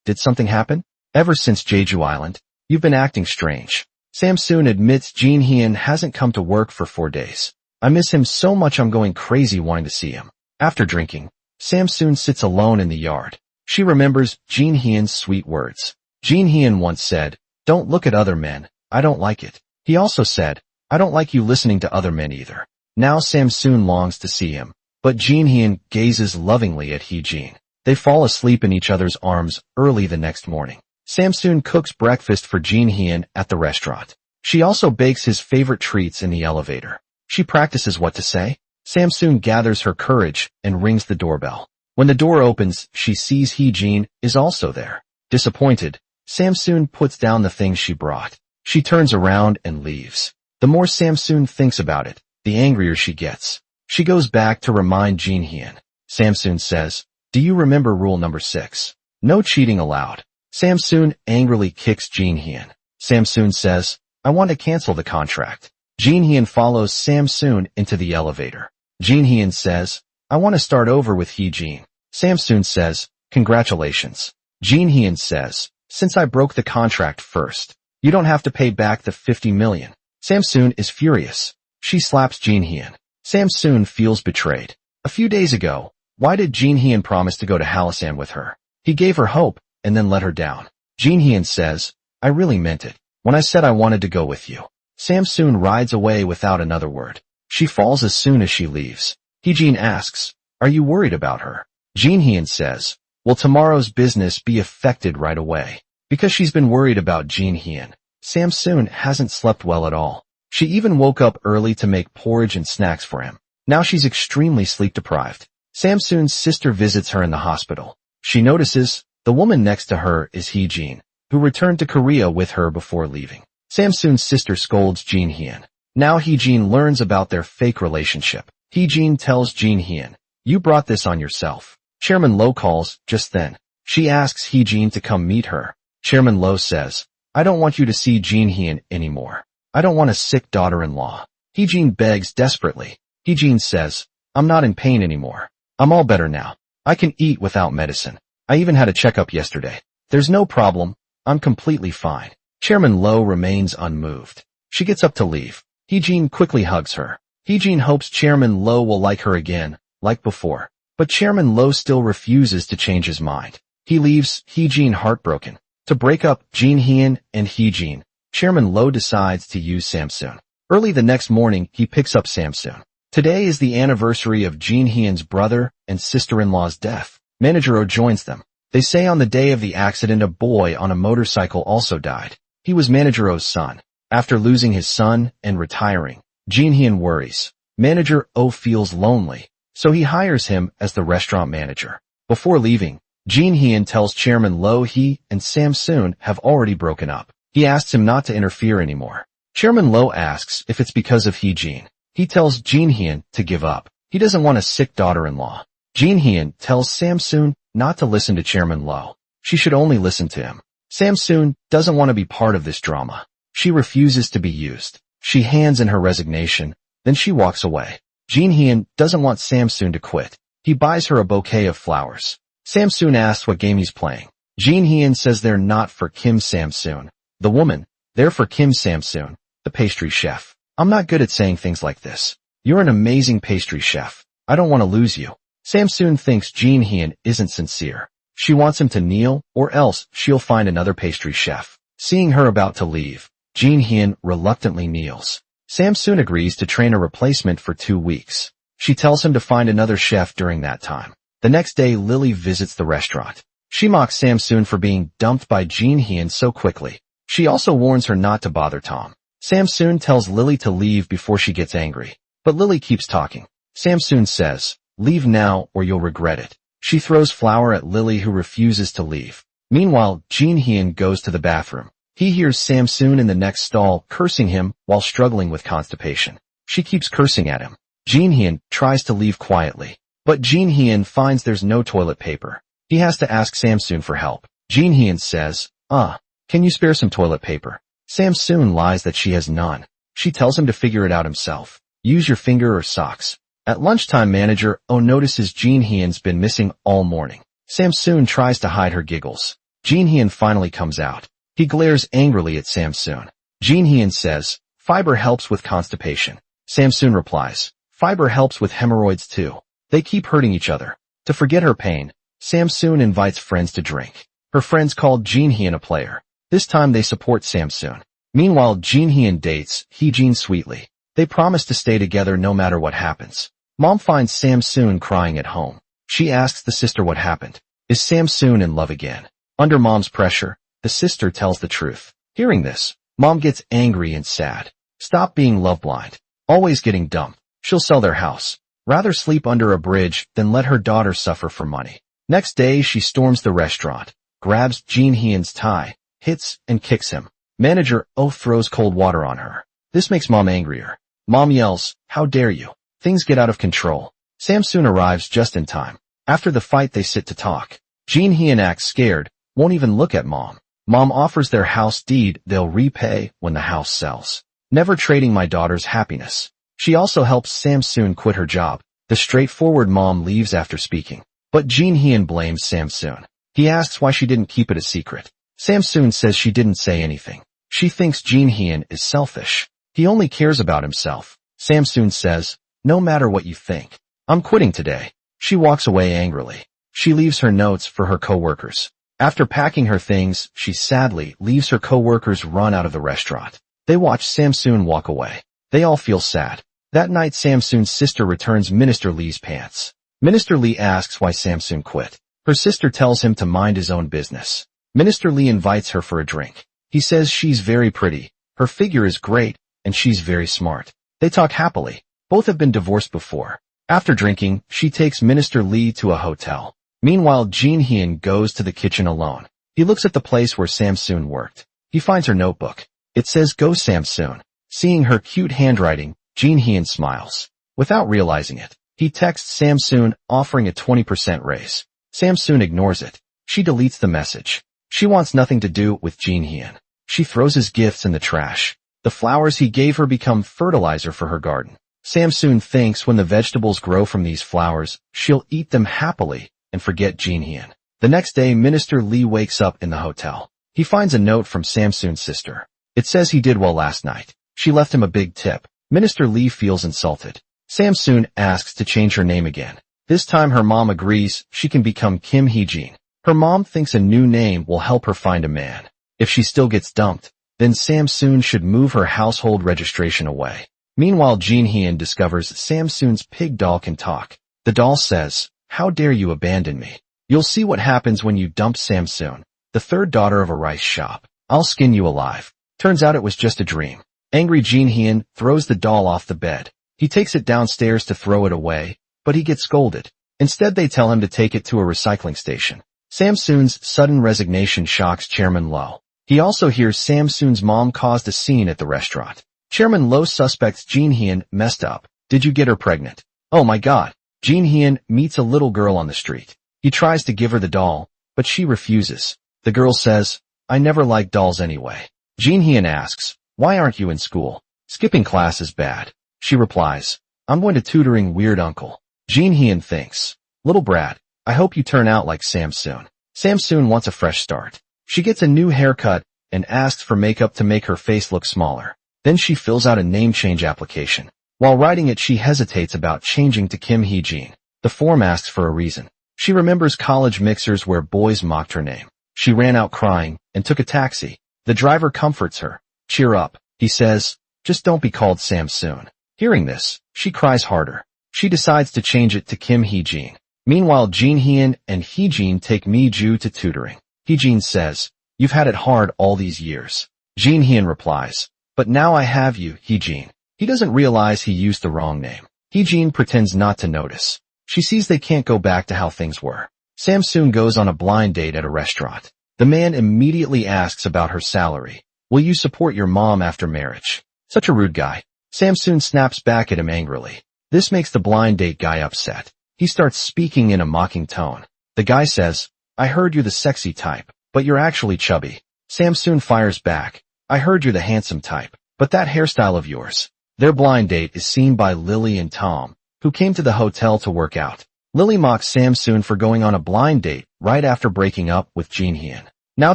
did something happen? Ever since Jeju Island, you've been acting strange. Samsoon admits Jin Hyun hasn't come to work for 4 days. I miss him so much I'm going crazy wanting to see him. After drinking, Samsoon sits alone in the yard. She remembers Jin Hyun's sweet words. Jin Hyun once said, don't look at other men, I don't like it. He also said, I don't like you listening to other men either. Now Samsoon longs to see him, but Jin Hyun gazes lovingly at Hee-jin. They fall asleep in each other's arms early the next morning. Samsoon cooks breakfast for Jin Hyun at the restaurant. She also bakes his favorite treats in the elevator. She practices what to say. Samsoon gathers her courage and rings the doorbell. When the door opens, she sees Hee-jin is also there. Disappointed, Samsoon puts down the things she brought. She turns around and leaves. The more Samsoon thinks about it, the angrier she gets. She goes back to remind Jin Hyun. Samsoon says, do you remember rule number 6? No cheating allowed. Samsoon angrily kicks Jin Hyun. Samsoon says, I want to cancel the contract. Jin Hyun follows Samsoon into the elevator. Jin Hyun says, I want to start over with Hee-jin. Samsoon says, congratulations. Jin Hyun says, since I broke the contract first, you don't have to pay back the 50 million. Samsoon is furious. She slaps Jin Hyun. Samsoon feels betrayed. A few days ago, why did Jin Hyun promise to go to Halasan with her? He gave her hope and then let her down. Jin Hyun says, I really meant it when I said I wanted to go with you. Samsoon rides away without another word. She falls as soon as she leaves. Hee-jin asks, are you worried about her? Jin Hyun says, will tomorrow's business be affected right away? Because she's been worried about Jin Hyun, Samsoon hasn't slept well at all. She even woke up early to make porridge and snacks for him. Now she's extremely sleep deprived. Samsoon's sister visits her in the hospital. She notices the woman next to her is Hee-jin, who returned to Korea with her before leaving. Samsoon's sister scolds Jin Hyun. Now Hee-jin learns about their fake relationship. Hee-jin tells Jin Hyun, you brought this on yourself. Chairman Lo calls just then. She asks Hee-jin to come meet her. Chairman Lo says, I don't want you to see Jin Hyun anymore. I don't want a sick daughter-in-law. Hee-jin begs desperately. Hee-jin says, I'm not in pain anymore. I'm all better now. I can eat without medicine. I even had a checkup yesterday. There's no problem. I'm completely fine. Chairman Lo remains unmoved. She gets up to leave. Hee-jin quickly hugs her. Hee-jin hopes Chairman Lo will like her again, like before. But Chairman Lo still refuses to change his mind. He leaves Hee-jin heartbroken. To break up Jin Hyun and Hee-jin, Chairman Lo decides to use Samsoon. Early the next morning, he picks up Samsoon. Today is the anniversary of Jin Hyun's brother and sister-in-law's death. Manager Oh joins them. They say on the day of the accident a boy on a motorcycle also died. He was Manager Oh's son. After losing his son and retiring, Jin Hyun worries. Manager Oh feels lonely, so he hires him as the restaurant manager. Before leaving, Jin Hyun tells Chairman Lo he and Samsoon have already broken up. He asks him not to interfere anymore. Chairman Lo asks if it's because of Hee-jin. He tells Jin Hyun to give up. He doesn't want a sick daughter-in-law. Jin Hyun tells Samsoon not to listen to Chairman Lo. She should only listen to him. Samsoon doesn't want to be part of this drama. She refuses to be used. She hands in her resignation, then she walks away. Jin Hyun doesn't want Samsoon to quit. He buys her a bouquet of flowers. Samsoon asks what game he's playing. Jin Hyun says they're not for Kim Samsoon, the woman. They're for Kim Samsoon, the pastry chef. I'm not good at saying things like this. You're an amazing pastry chef. I don't want to lose you. Samsoon thinks Jin Hyun isn't sincere. She wants him to kneel, or else she'll find another pastry chef. Seeing her about to leave, Jin Hyun reluctantly kneels. Samsoon agrees to train a replacement for 2 weeks. She tells him to find another chef during that time. The next day, Lily visits the restaurant. She mocks Samsoon for being dumped by Jin Hyun so quickly. She also warns her not to bother Tom. Samsoon tells Lily to leave before she gets angry, but Lily keeps talking. Samsoon says, leave now or you'll regret it. She throws flour at Lily, who refuses to leave. Meanwhile, Jin Hyun goes to the bathroom. He hears Samsoon in the next stall cursing him while struggling with constipation. She keeps cursing at him. Jin Hyun tries to leave quietly, but Jin Hyun finds there's no toilet paper. He has to ask Samsoon for help. Jin Hyun says, can you spare some toilet paper? Samsoon lies that she has none. She tells him to figure it out himself. Use your finger or socks. At lunchtime, Manager Oh notices Jin Hyun's been missing all morning. Samsoon tries to hide her giggles. Jin Hyun finally comes out. He glares angrily at Samsoon. Jin Hyun says, "Fiber helps with constipation." Samsoon replies, "Fiber helps with hemorrhoids too." They keep hurting each other. To forget her pain, Samsoon invites friends to drink. Her friends call Jin Hyun a player. This time they support Samsoon. Meanwhile, Jin Hyun dates Heejin sweetly. They promise to stay together no matter what happens. Mom finds Samsoon crying at home. She asks the sister what happened. Is Samsoon in love again? Under Mom's pressure, the sister tells the truth. Hearing this, Mom gets angry and sad. Stop being love blind. Always getting dumped. She'll sell their house. Rather sleep under a bridge than let her daughter suffer for money. Next day, she storms the restaurant, grabs Jin Hyun's tie, hits and kicks him. Manager Oh throws cold water on her. This makes Mom angrier. Mom yells, "How dare you?" Things get out of control. Samsoon arrives just in time. After the fight, they sit to talk. Jin Hyun acts scared, won't even look at Mom. Mom offers their house deed they'll repay when the house sells. Never trading my daughter's happiness. She also helps Samsoon quit her job. The straightforward mom leaves after speaking. But Jin Hyun blames Samsoon. He asks why she didn't keep it a secret. Samsoon says she didn't say anything. She thinks Jin Hyun is selfish. He only cares about himself. Samsoon says, "No matter what you think, I'm quitting today." She walks away angrily. She leaves her notes for her co-workers. After packing her things, she sadly leaves her co-workers run out of the restaurant. They watch Samsoon walk away. They all feel sad. That night, Samsoon's sister returns Minister Lee's pants. Minister Lee asks why Samsoon quit. Her sister tells him to mind his own business. Minister Lee invites her for a drink. He says she's very pretty, her figure is great, and she's very smart. They talk happily. Both have been divorced before. After drinking, she takes Minister Lee to a hotel. Meanwhile, Jin Hyun goes to the kitchen alone. He looks at the place where Samsoon worked. He finds her notebook. It says, "Go Samsoon." Seeing her cute handwriting, Jin Hyun smiles. Without realizing it, he texts Samsoon offering a 20% raise. Samsoon ignores it. She deletes the message. She wants nothing to do with Jin Hyun. She throws his gifts in the trash. The flowers he gave her become fertilizer for her garden. Samsoon thinks when the vegetables grow from these flowers, she'll eat them happily and forget Jin Hyun. The next day, Minister Lee wakes up in the hotel. He finds a note from Samsoon's sister. It says he did well last night. She left him a big tip. Minister Lee feels insulted. Samsoon asks to change her name again. This time her mom agrees she can become Kim Heejin. Her mom thinks a new name will help her find a man. If she still gets dumped, then Samsoon should move her household registration away. Meanwhile, Jin Hyun discovers Samsoon's pig doll can talk. The doll says, "How dare you abandon me? You'll see what happens when you dump Samsoon, the third daughter of a rice shop. I'll skin you alive." Turns out it was just a dream. Angry Jin Hyun throws the doll off the bed. He takes it downstairs to throw it away, but he gets scolded. Instead, they tell him to take it to a recycling station. Samsoon's sudden resignation shocks Chairman Lo. He also hears Samsoon's mom caused a scene at the restaurant. Chairman Lo suspects Jin Hyun messed up. Did you get her pregnant? Oh my god. Jin Hyun meets a little girl on the street. He tries to give her the doll, but she refuses. The girl says, "I never liked dolls anyway." Jin Hyun asks, "Why aren't you in school? Skipping class is bad." She replies, "I'm going to tutoring weird uncle." Jin Hyun thinks, "Little brat, I hope you turn out like Samsoon." Samsoon wants a fresh start. She gets a new haircut and asks for makeup to make her face look smaller. Then she fills out a name change application. While writing it, she hesitates about changing to Kim Heejin. The form asks for a reason. She remembers college mixers where boys mocked her name. She ran out crying and took a taxi. The driver comforts her. "Cheer up," he says. "Just don't be called Samsoon." Hearing this, she cries harder. She decides to change it to Kim Heejin. Meanwhile, Jin Hyun and Heejin take Mi-ju to tutoring. Heejin says, "You've had it hard all these years." Jin Hyun replies, "But now I have you, Heejin." He doesn't realize he used the wrong name. Heejin pretends not to notice. She sees they can't go back to how things were. Samsoon goes on a blind date at a restaurant. The man immediately asks about her salary. "Will you support your mom after marriage?" Such a rude guy. Samsoon snaps back at him angrily. This makes the blind date guy upset. He starts speaking in a mocking tone. The guy says, "I heard you're the sexy type, but you're actually chubby." Samsoon fires back, "I heard you're the handsome type, but that hairstyle of yours." Their blind date is seen by Lily and Tom, who came to the hotel to work out. Lily mocks Samsoon for going on a blind date right after breaking up with Jin Hyun. Now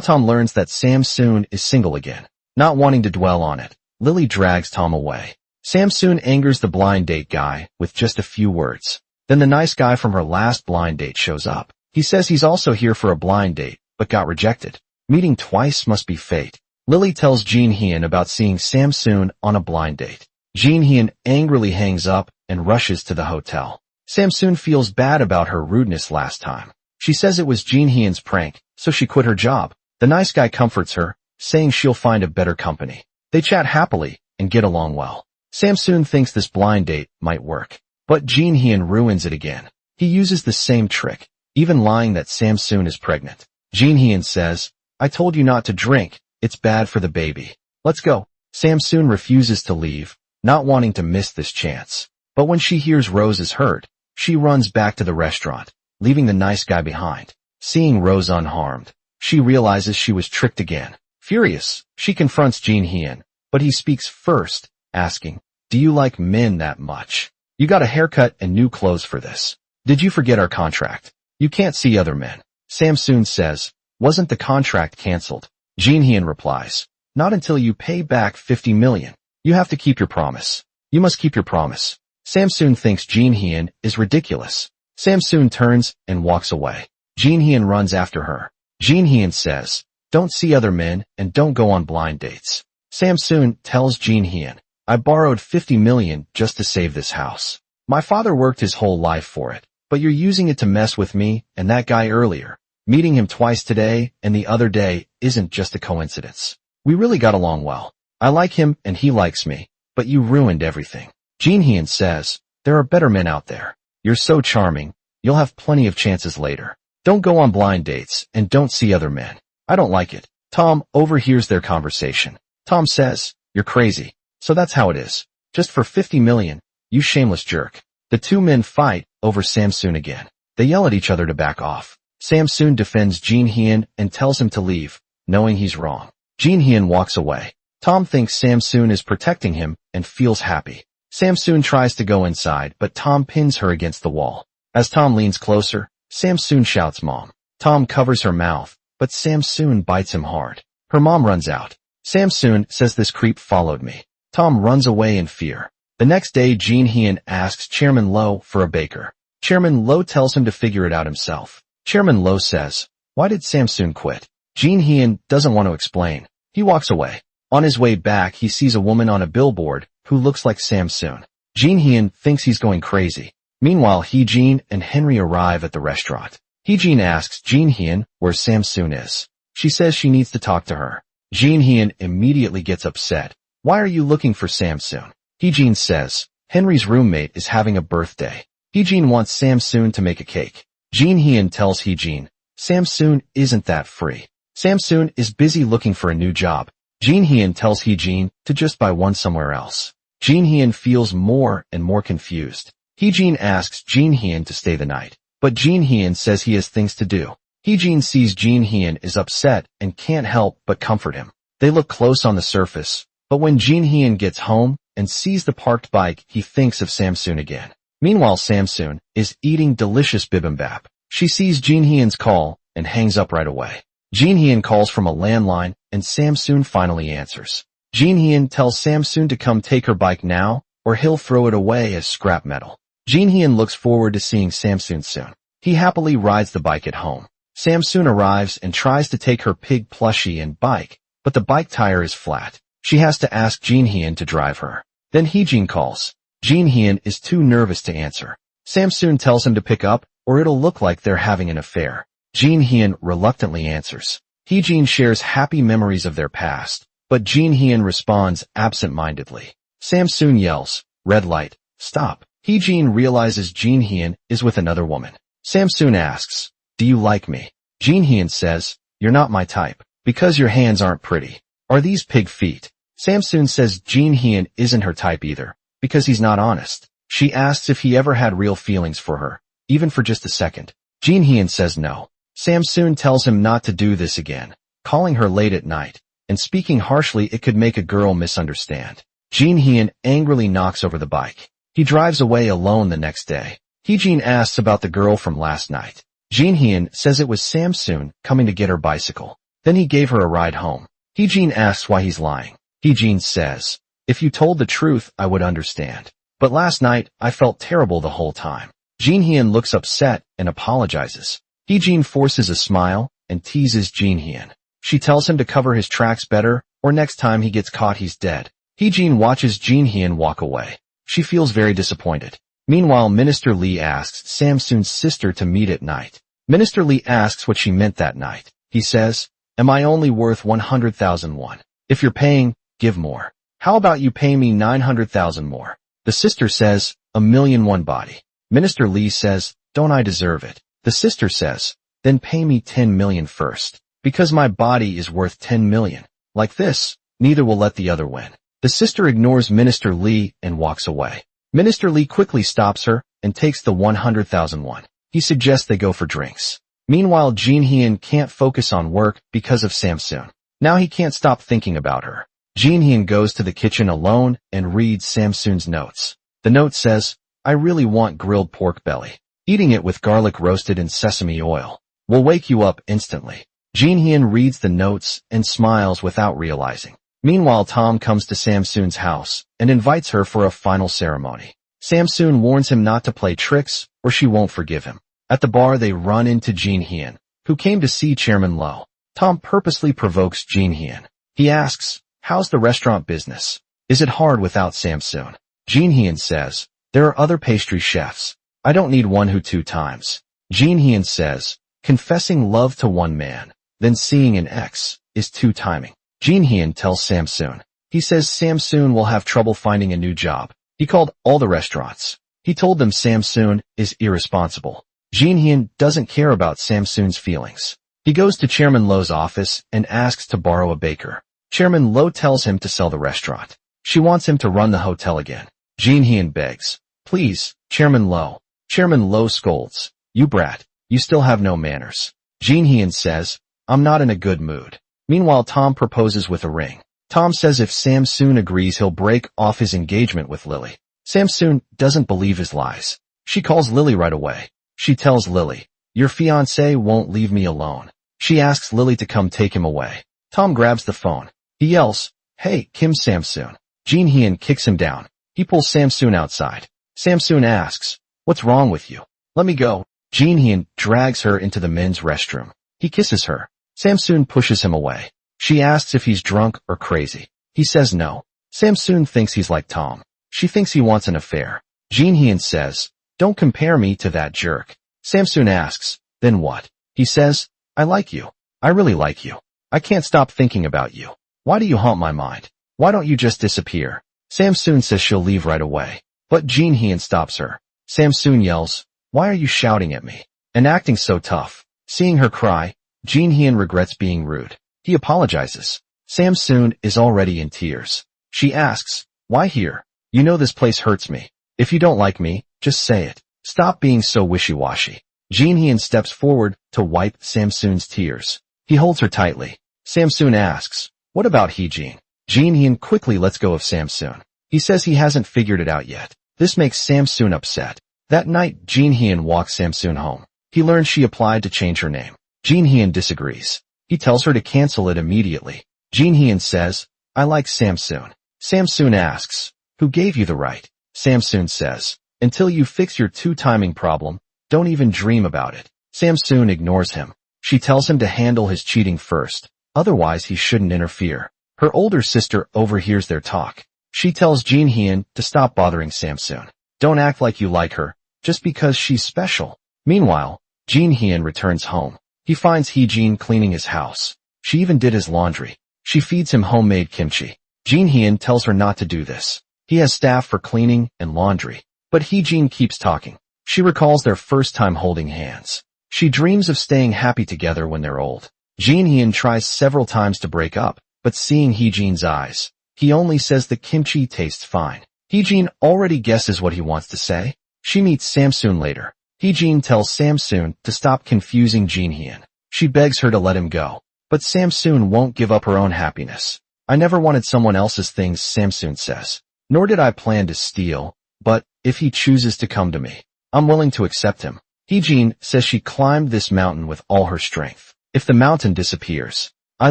Tom learns that Samsoon is single again. Not wanting to dwell on it, Lily drags Tom away. Samsoon angers the blind date guy with just a few words. Then the nice guy from her last blind date shows up. He says he's also here for a blind date, but got rejected. Meeting twice must be fate. Lily tells Jin Hyun about seeing Samsoon on a blind date. Jin Hyun angrily hangs up and rushes to the hotel. Samsoon feels bad about her rudeness last time. She says it was Jin Hyun's prank, so she quit her job. The nice guy comforts her, saying she'll find a better company. They chat happily and get along well. Samsoon thinks this blind date might work, but Jin Hyun ruins it again. He uses the same trick, even lying that Samsoon is pregnant. Jin Hyun says, "I told you not to drink. It's bad for the baby. Let's go." Samsoon refuses to leave, not wanting to miss this chance. But when she hears Rose is hurt, she runs back to the restaurant, leaving the nice guy behind. Seeing Rose unharmed, she realizes she was tricked again. Furious, she confronts Jin Hyun, but he speaks first, asking, "Do you like men that much? You got a haircut and new clothes for this. Did you forget our contract? You can't see other men." Samsoon says, "Wasn't the contract canceled?" Jin Hyun replies, "Not until you pay back 50 million. You have to keep your promise. You must keep your promise." Samsoon thinks Jin Hyun is ridiculous. Samsoon turns and walks away. Jin Hyun runs after her. Jin Hyun says, "Don't see other men and don't go on blind dates." Samsoon tells Jin Hyun, "I borrowed 50 million just to save this house. My father worked his whole life for it, but you're using it to mess with me and that guy earlier. Meeting him twice today and the other day isn't just a coincidence. We really got along well. I like him and he likes me, but you ruined everything." Jin Hyun says, "There are better men out there. You're so charming. You'll have plenty of chances later. Don't go on blind dates and don't see other men. I don't like it." Tom overhears their conversation. Tom says, "You're crazy. So that's how it is. Just for 50 million, you shameless jerk." The two men fight over Samsoon again. They yell at each other to back off. Samsoon defends Jin Hyun and tells him to leave, knowing he's wrong. Jin Hyun walks away. Tom thinks Samsoon is protecting him and feels happy. Samsoon tries to go inside, but Tom pins her against the wall. As Tom leans closer, Samsoon shouts "Mom." Tom covers her mouth, but Samsoon bites him hard. Her mom runs out. Samsoon says this creep followed me. Tom runs away in fear. The next day, Jin Hyun asks Chairman Lo for a baker. Chairman Lo tells him to figure it out himself. Chairman Lo says, "Why did Samsoon quit?" Jin Hyun doesn't want to explain. He walks away. On his way back, he sees a woman on a billboard who looks like Samsoon. Jin Hyun thinks he's going crazy. Meanwhile, Hee-jin and Henry arrive at the restaurant. Hee-jin asks Jin Hyun where Samsoon is. She says she needs to talk to her. Jin Hyun immediately gets upset. "Why are you looking for Samsoon?" Hee-jin says, "Henry's roommate is having a birthday. Hee-jin wants Samsoon to make a cake." Jin Hyun tells Hee-jin, "Samsoon isn't that free. Samsoon is busy looking for a new job." Jin Hyun tells Hee-jin to just buy one somewhere else. Jin Hyun feels more and more confused. Hee-jin asks Jin Hyun to stay the night, but Jin Hyun says he has things to do. Hee-jin sees Jin Hyun is upset and can't help but comfort him. They look close on the surface, but when Jin Hyun gets home and sees the parked bike, he thinks of Samsoon again. Meanwhile, Samsoon is eating delicious bibimbap. She sees Jin Hyun's call and hangs up right away. Jin Hyun calls from a landline and Samsoon finally answers. Jin Hyun tells Samsoon to come take her bike now or he'll throw it away as scrap metal. Jin Hyun looks forward to seeing Samsoon soon. He happily rides the bike at home. Samsoon arrives and tries to take her pig plushie and bike, but the bike tire is flat. She has to ask Jin Hyun to drive her. Then Hee-jin calls. Jin Hyun is too nervous to answer. Samsoon tells him to pick up or it'll look like they're having an affair. Jin Hyun reluctantly answers. Hee-jin shares happy memories of their past, but Jin Hyun responds absent-mindedly. Samsoon yells, "Red light, stop." Hee-jin realizes Jin Hyun is with another woman. Samsoon asks, "Do you like me?" Jin Hyun says, "You're not my type, because your hands aren't pretty. Are these pig feet?" Samsoon says Jin Hyun isn't her type either, because he's not honest. She asks if he ever had real feelings for her, even for just a second. Jin Hyun says no. Samsoon tells him not to do this again, calling her late at night, and speaking harshly it could make a girl misunderstand. Jin Hyun angrily knocks over the bike. He drives away alone the next day. Hee-jin asks about the girl from last night. Jin Hyun says it was Samsoon coming to get her bicycle. Then he gave her a ride home. Hee-jin asks why he's lying. Hee-jin says, if you told the truth, I would understand. But last night, I felt terrible the whole time. Jin Hyun looks upset and apologizes. Hee-jin forces a smile and teases Jin Hyun. She tells him to cover his tracks better, or next time he gets caught he's dead. Hee-jin watches Jin Hyun walk away. She feels very disappointed. Meanwhile, Minister Lee asks Samsoon's sister to meet at night. Minister Lee asks what she meant that night. He says, am I only worth 100,000 won? If you're paying, give more. How about you pay me 900,000 more? The sister says, 1,000,000 won body. Minister Lee says, don't I deserve it? The sister says, then pay me 10 million first. Because my body is worth 10 million. Like this, neither will let the other win. The sister ignores Minister Lee and walks away. Minister Lee quickly stops her and takes the 100,000 won. He suggests they go for drinks. Meanwhile, Jin Hyun can't focus on work because of Samsoon. Now he can't stop thinking about her. Jin Hyun goes to the kitchen alone and reads Samsoon's notes. The note says, I really want grilled pork belly. Eating it with garlic roasted in sesame oil will wake you up instantly. Jin Hyun reads the notes and smiles without realizing. Meanwhile, Tom comes to Samsoon's house and invites her for a final ceremony. Samsoon warns him not to play tricks or she won't forgive him. At the bar, they run into Jin Hyun, who came to see Chairman Lo. Tom purposely provokes Jin Hyun. He asks, how's the restaurant business? Is it hard without Samsoon? Jin Hyun says, there are other pastry chefs. I don't need one who 2 times. Jin Hyun says, confessing love to one man, then seeing an ex, is 2 timing. Jin Hyun tells Samsoon. He says Samsoon will have trouble finding a new job. He called all the restaurants. He told them Samsoon is irresponsible. Jin Hyun doesn't care about Samsoon's feelings. He goes to Chairman Lo's office and asks to borrow a baker. Chairman Lo tells him to sell the restaurant. She wants him to run the hotel again. Jin Hyun begs, please, Chairman Lo. Chairman Lo scolds, you brat, you still have no manners. Jin Hyun says, I'm not in a good mood. Meanwhile, Tom proposes with a ring. Tom says if Samsoon agrees, he'll break off his engagement with Lily. Samsoon doesn't believe his lies. She calls Lily right away. She tells Lily, your fiancé won't leave me alone. She asks Lily to come take him away. Tom grabs the phone. He yells, hey, Kim Samsoon. Jin Hyun kicks him down. He pulls Samsoon outside. Samsoon asks, what's wrong with you? Let me go. Jin Hyun drags her into the men's restroom. He kisses her. Samsoon pushes him away. She asks if he's drunk or crazy. He says no. Samsoon thinks he's like Tom. She thinks he wants an affair. Jin Hyun says, don't compare me to that jerk. Samsoon asks, then what? He says, I like you. I really like you. I can't stop thinking about you. Why do you haunt my mind? Why don't you just disappear? Samsoon says she'll leave right away. But Jin Hyun stops her. Samsoon yells, why are you shouting at me? And acting so tough. Seeing her cry, Jin Hyun regrets being rude. He apologizes. Samsoon is already in tears. She asks, why here? You know this place hurts me. If you don't like me, just say it. Stop being so wishy-washy. Jin Hyun steps forward to wipe Samsoon's tears. He holds her tightly. Samsoon asks, what about Hee-jin? Jin Hyun quickly lets go of Samsoon. He says he hasn't figured it out yet. This makes Samsoon upset. That night, Jin Hyun walks Samsoon home. He learns she applied to change her name. Jin Hyun disagrees. He tells her to cancel it immediately. Jin Hyun says, I like Samsoon. Samsoon asks, who gave you the right? Samsoon says, until you fix your 2-timing problem, don't even dream about it. Samsoon ignores him. She tells him to handle his cheating first, otherwise he shouldn't interfere. Her older sister overhears their talk. She tells Jin Hyun to stop bothering Samsoon. Don't act like you like her, just because she's special. Meanwhile, Jin Hyun returns home. He finds Hee-jin cleaning his house. She even did his laundry. She feeds him homemade kimchi. Jin Hyun tells her not to do this. He has staff for cleaning and laundry. But Hee-jin keeps talking. She recalls their first time holding hands. She dreams of staying happy together when they're old. Jin Hyun tries several times to break up, but seeing Hee-jin's eyes, he only says the kimchi tastes fine. Hee-jin already guesses what he wants to say. She meets Samsoon later. Hee-jin tells Samsoon to stop confusing Jin Hyun. She begs her to let him go. But Samsoon won't give up her own happiness. I never wanted someone else's things, Samsoon says. nor did I plan to steal, but if he chooses to come to me, I'm willing to accept him. Heejin says she climbed this mountain with all her strength. If the mountain disappears, I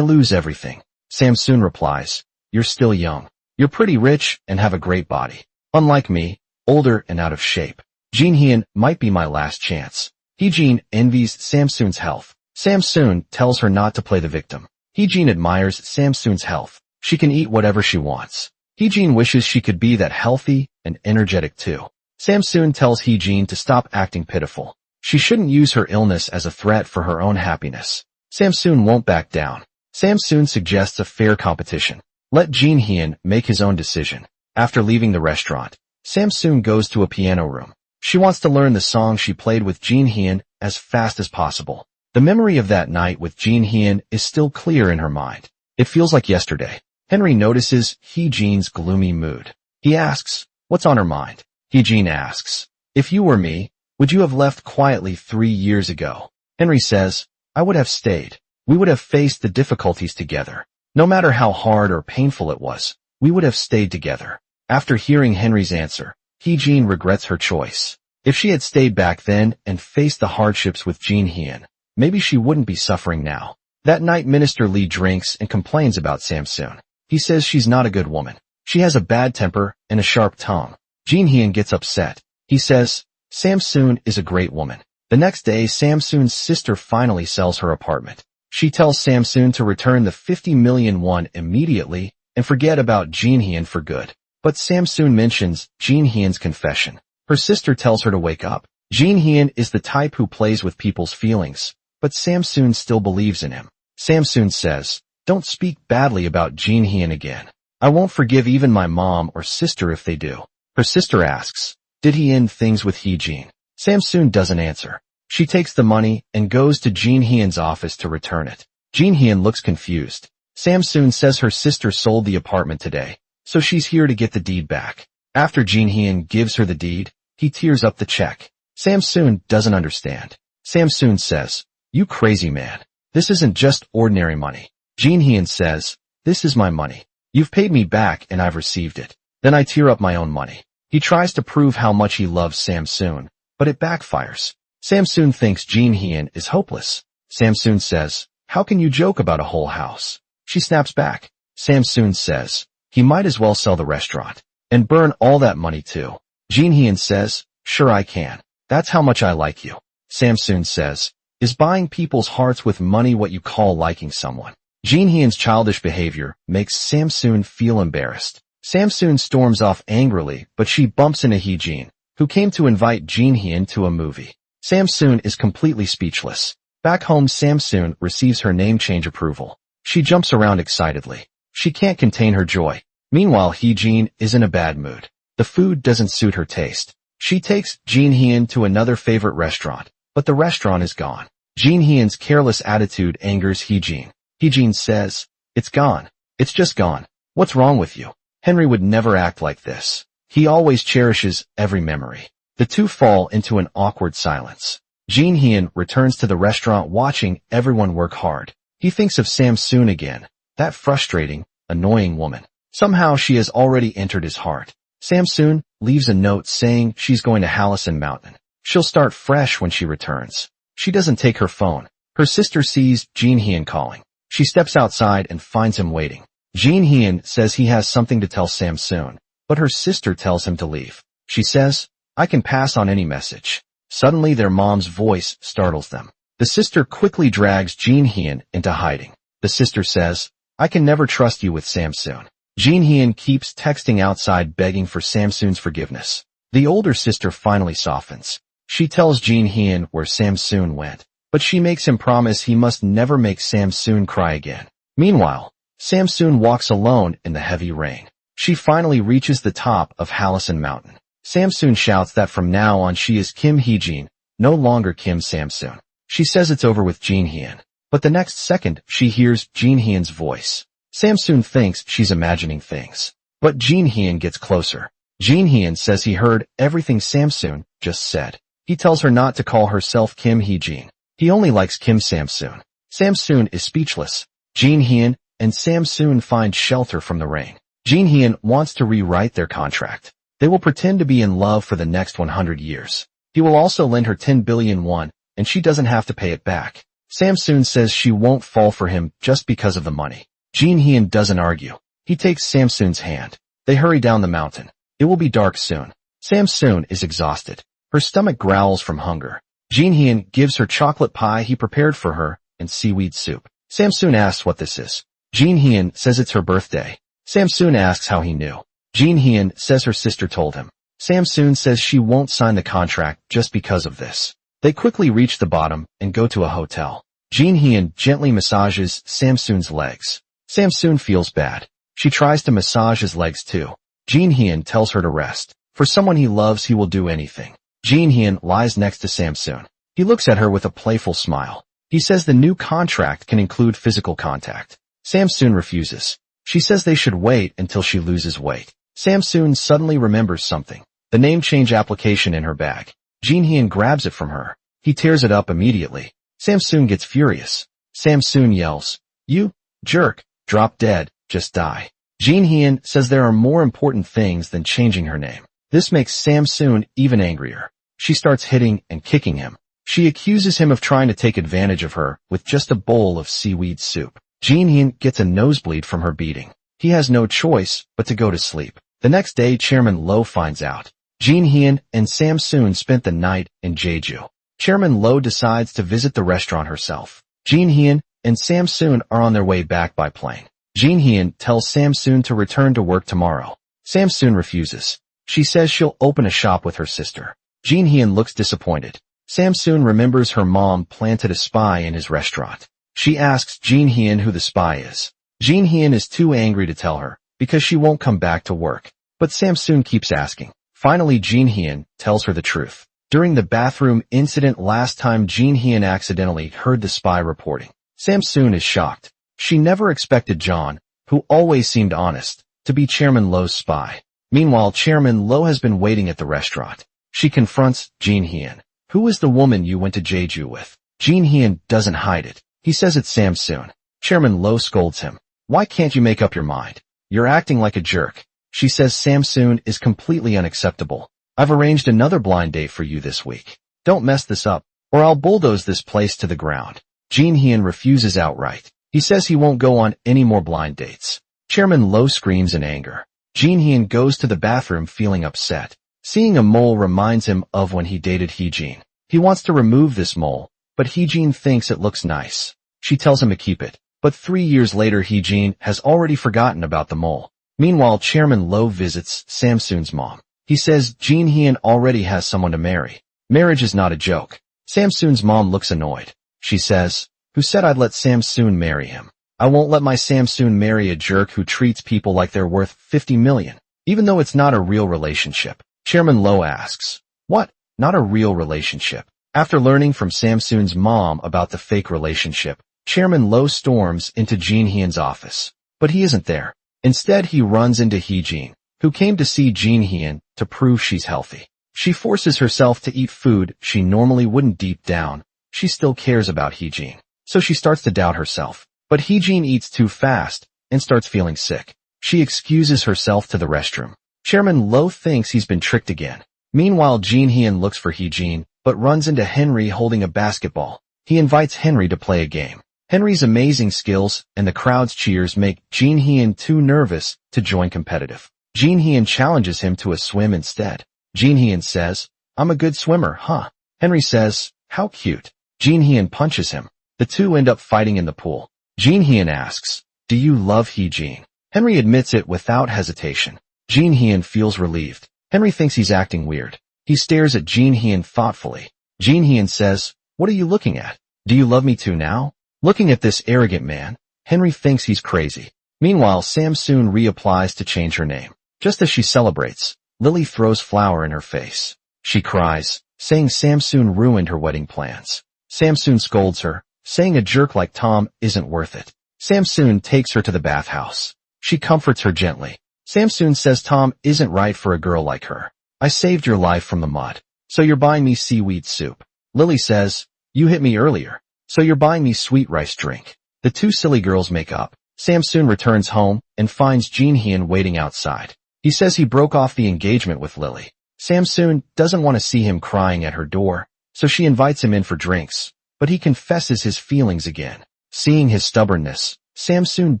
lose everything. Samsoon replies, you're still young. You're pretty rich and have a great body. Unlike me, older and out of shape. Jinhyun might be my last chance. Heejin envies Samsoon's health. Samsoon tells her not to play the victim. Heejin admires Samsoon's health. She can eat whatever she wants. Heejin wishes she could be that healthy and energetic too. Samsoon tells Heejin to stop acting pitiful. She shouldn't use her illness as a threat for her own happiness. Samsoon won't back down. Samsoon suggests a fair competition. Let Jinhyun make his own decision. After leaving the restaurant, Samsoon goes to a piano room. She wants to learn the song she played with Jinhyun as fast as possible. The memory of that night with Jinhyun is still clear in her mind. It feels like yesterday. Henry notices Heejin's gloomy mood. He asks, what's on her mind? Heejin asks, if you were me, would you have left quietly 3 years ago? Henry says, I would have stayed. We would have faced the difficulties together. No matter how hard or painful it was, we would have stayed together. After hearing Henry's answer, Heejin regrets her choice. If she had stayed back then and faced the hardships with Jinhyun, maybe she wouldn't be suffering now. That night Minister Lee drinks and complains about Samsoon. He says she's not a good woman. She has a bad temper and a sharp tongue. Jinhyun gets upset. He says, Samsoon is a great woman. The next day, Samsoon's sister finally sells her apartment. She tells Samsoon to return the 50 million won immediately and forget about Jinhyun for good. But Samsoon mentions Jinhyun's confession. Her sister tells her to wake up. Jinhyun is the type who plays with people's feelings, but Samsoon still believes in him. Samsoon says, don't speak badly about Jinhyun again. I won't forgive even my mom or sister if they do. Her sister asks, did he end things with Heejin? Samsoon doesn't answer. She takes the money and goes to Jinhyun's office to return it. Jinhyun looks confused. Samsoon says her sister sold the apartment today, so she's here to get the deed back. After Jinhyun gives her the deed, he tears up the check. Samsoon doesn't understand. Samsoon says, you crazy man. This isn't just ordinary money. Jinhyun says, this is my money. You've paid me back and I've received it. Then I tear up my own money. He tries to prove how much he loves Samsoon, but it backfires. Samsoon thinks Jinhyun is hopeless. Samsoon says, how can you joke about a whole house? She snaps back. Samsoon says, he might as well sell the restaurant and burn all that money too. Jinhyun says, sure I can. That's how much I like you. Samsoon says, is buying people's hearts with money what you call liking someone? Jinhyun's childish behavior makes Samsoon feel embarrassed. Samsoon storms off angrily, but she bumps into Heejin, who came to invite Jinhyun to a movie. Samsoon is completely speechless. Back home, Samsoon receives her name change approval. She jumps around excitedly. She can't contain her joy. Meanwhile, Heejin is in a bad mood. The food doesn't suit her taste. She takes Jinhyun to another favorite restaurant, but the restaurant is gone. Jinhyun's careless attitude angers Heejin. Heejin says, it's gone. It's just gone. What's wrong with you? Henry would never act like this. He always cherishes every memory. The two fall into an awkward silence. Jinhyun returns to the restaurant watching everyone work hard. He thinks of Samsoon again, that frustrating, annoying woman. Somehow she has already entered his heart. Samsoon leaves a note saying she's going to Hallison Mountain. She'll start fresh when she returns. She doesn't take her phone. Her sister sees Jinhyun calling. She steps outside and finds him waiting. Jinhyun says he has something to tell Samsoon, but her sister tells him to leave. She says, I can pass on any message. Suddenly their mom's voice startles them. The sister quickly drags Jinhyun into hiding. The sister says, I can never trust you with Samsoon. Jinhyun keeps texting outside begging for Samsoon's forgiveness. The older sister finally softens. She tells Jinhyun where Samsoon went, but she makes him promise he must never make Samsoon cry again. Meanwhile, Samsoon walks alone in the heavy rain. She finally reaches the top of Hallison Mountain. Samsoon shouts that from now on she is Kim Heejin, no longer Kim Samsoon. She says it's over with Jinhyun, but the next second she hears Jinhyun's voice. Samsoon thinks she's imagining things, but Jinhyun gets closer. Jinhyun says he heard everything Samsoon just said. He tells her not to call herself Kim Heejin. He only likes Kim Samsoon. Samsoon is speechless. Jinhyun and Samsoon find shelter from the rain. Jin Hyun wants to rewrite their contract. They will pretend to be in love for the next 100 years. He will also lend her 10 billion won, and she doesn't have to pay it back. Samsoon says she won't fall for him just because of the money. Jin Hyun doesn't argue. He takes Samsoon's hand. They hurry down the mountain. It will be dark soon. Samsoon is exhausted. Her stomach growls from hunger. Jin Hyun gives her chocolate pie he prepared for her and seaweed soup. Samsoon asks what this is. Jin Hyun says it's her birthday. Samsoon asks how he knew. Jin Hyun says her sister told him. Samsoon says she won't sign the contract just because of this. They quickly reach the bottom and go to a hotel. Jin Hyun gently massages Samsoon's legs. Samsoon feels bad. She tries to massage his legs too. Jin Hyun tells her to rest. For someone he loves, he will do anything. Jin Hyun lies next to Samsoon. He looks at her with a playful smile. He says the new contract can include physical contact. Samsoon refuses. She says they should wait until she loses weight. Samsoon suddenly remembers something. The name change application in her bag. Jin Hyun grabs it from her. He tears it up immediately. Samsoon gets furious. Samsoon yells, "You jerk, drop dead, just die." Jin Hyun says there are more important things than changing her name. This makes Samsoon even angrier. She starts hitting and kicking him. She accuses him of trying to take advantage of her with just a bowl of seaweed soup. Jin Hyun gets a nosebleed from her beating. He has no choice but to go to sleep. The next day, Chairman Lo finds out. Jin Hyun and Samsoon spent the night in Jeju. Chairman Lo decides to visit the restaurant herself. Jin Hyun and Samsoon are on their way back by plane. Jin Hyun tells Samsoon to return to work tomorrow. Samsoon refuses. She says she'll open a shop with her sister. Jin Hyun looks disappointed. Samsoon remembers her mom planted a spy in his restaurant. She asks Jin Hyun who the spy is. Jin Hyun is too angry to tell her, because she won't come back to work. But Samsoon keeps asking. Finally, Jin Hyun tells her the truth. During the bathroom incident last time, Jin Hyun accidentally heard the spy reporting. Samsoon is shocked. She never expected John, who always seemed honest, to be Chairman Lo's spy. Meanwhile, Chairman Lo has been waiting at the restaurant. She confronts Jin Hyun. "Who is the woman you went to Jeju with?" Jin Hyun doesn't hide it. He says it's Samsoon. Chairman Lo scolds him. "Why can't you make up your mind? You're acting like a jerk." She says Samsoon is completely unacceptable. "I've arranged another blind date for you this week. Don't mess this up, or I'll bulldoze this place to the ground." Jin Hyun refuses outright. He says he won't go on any more blind dates. Chairman Lo screams in anger. Jin Hyun goes to the bathroom feeling upset. Seeing a mole reminds him of when he dated Heejin. He wants to remove this mole, but Heejin thinks it looks nice. She tells him to keep it. But 3 years later, Heejin has already forgotten about the mole. Meanwhile, Chairman Lo visits Samsoon's mom. He says Jin Hyun already has someone to marry. Marriage is not a joke. Samsoon's mom looks annoyed. She says, "Who said I'd let Samsoon marry him? I won't let my Samsoon marry a jerk who treats people like they're worth 50 million, even though it's not a real relationship." Chairman Lo asks, "What? Not a real relationship?" After learning from Samsoon's mom about the fake relationship, Chairman Lo storms into Jin Hyun's office. But he isn't there. Instead, he runs into Heejin, who came to see Jin Hyun to prove she's healthy. She forces herself to eat food she normally wouldn't. Deep down, she still cares about Heejin. So she starts to doubt herself. But Heejin eats too fast and starts feeling sick. She excuses herself to the restroom. Chairman Lo thinks he's been tricked again. Meanwhile, Jin Hyun looks for Heejin, but runs into Henry holding a basketball. He invites Henry to play a game. Henry's amazing skills and the crowd's cheers make Jin Hyun too nervous to join competitive. Jin Hyun challenges him to a swim instead. Jin Hyun says, "I'm a good swimmer, huh?" Henry says, "How cute." Jin Hyun punches him. The two end up fighting in the pool. Jin Hyun asks, "Do you love Heejin?" Henry admits it without hesitation. Jin Hyun feels relieved. Henry thinks he's acting weird. He stares at Jin Hyun thoughtfully. Jin Hyun says, "What are you looking at? Do you love me too now?" Looking at this arrogant man, Henry thinks he's crazy. Meanwhile, Samsoon reapplies to change her name. Just as she celebrates, Lily throws flour in her face. She cries, saying Samsoon ruined her wedding plans. Samsoon scolds her, saying a jerk like Tom isn't worth it. Samsoon takes her to the bathhouse. She comforts her gently. Samsoon says Tom isn't right for a girl like her. "I saved your life from the mud, so you're buying me seaweed soup." Lily says, "You hit me earlier, so you're buying me sweet rice drink." The two silly girls make up. Samsoon returns home and finds Jin Hyun waiting outside. He says he broke off the engagement with Lily. Samsoon doesn't want to see him crying at her door, so she invites him in for drinks, but he confesses his feelings again. Seeing his stubbornness, Samsoon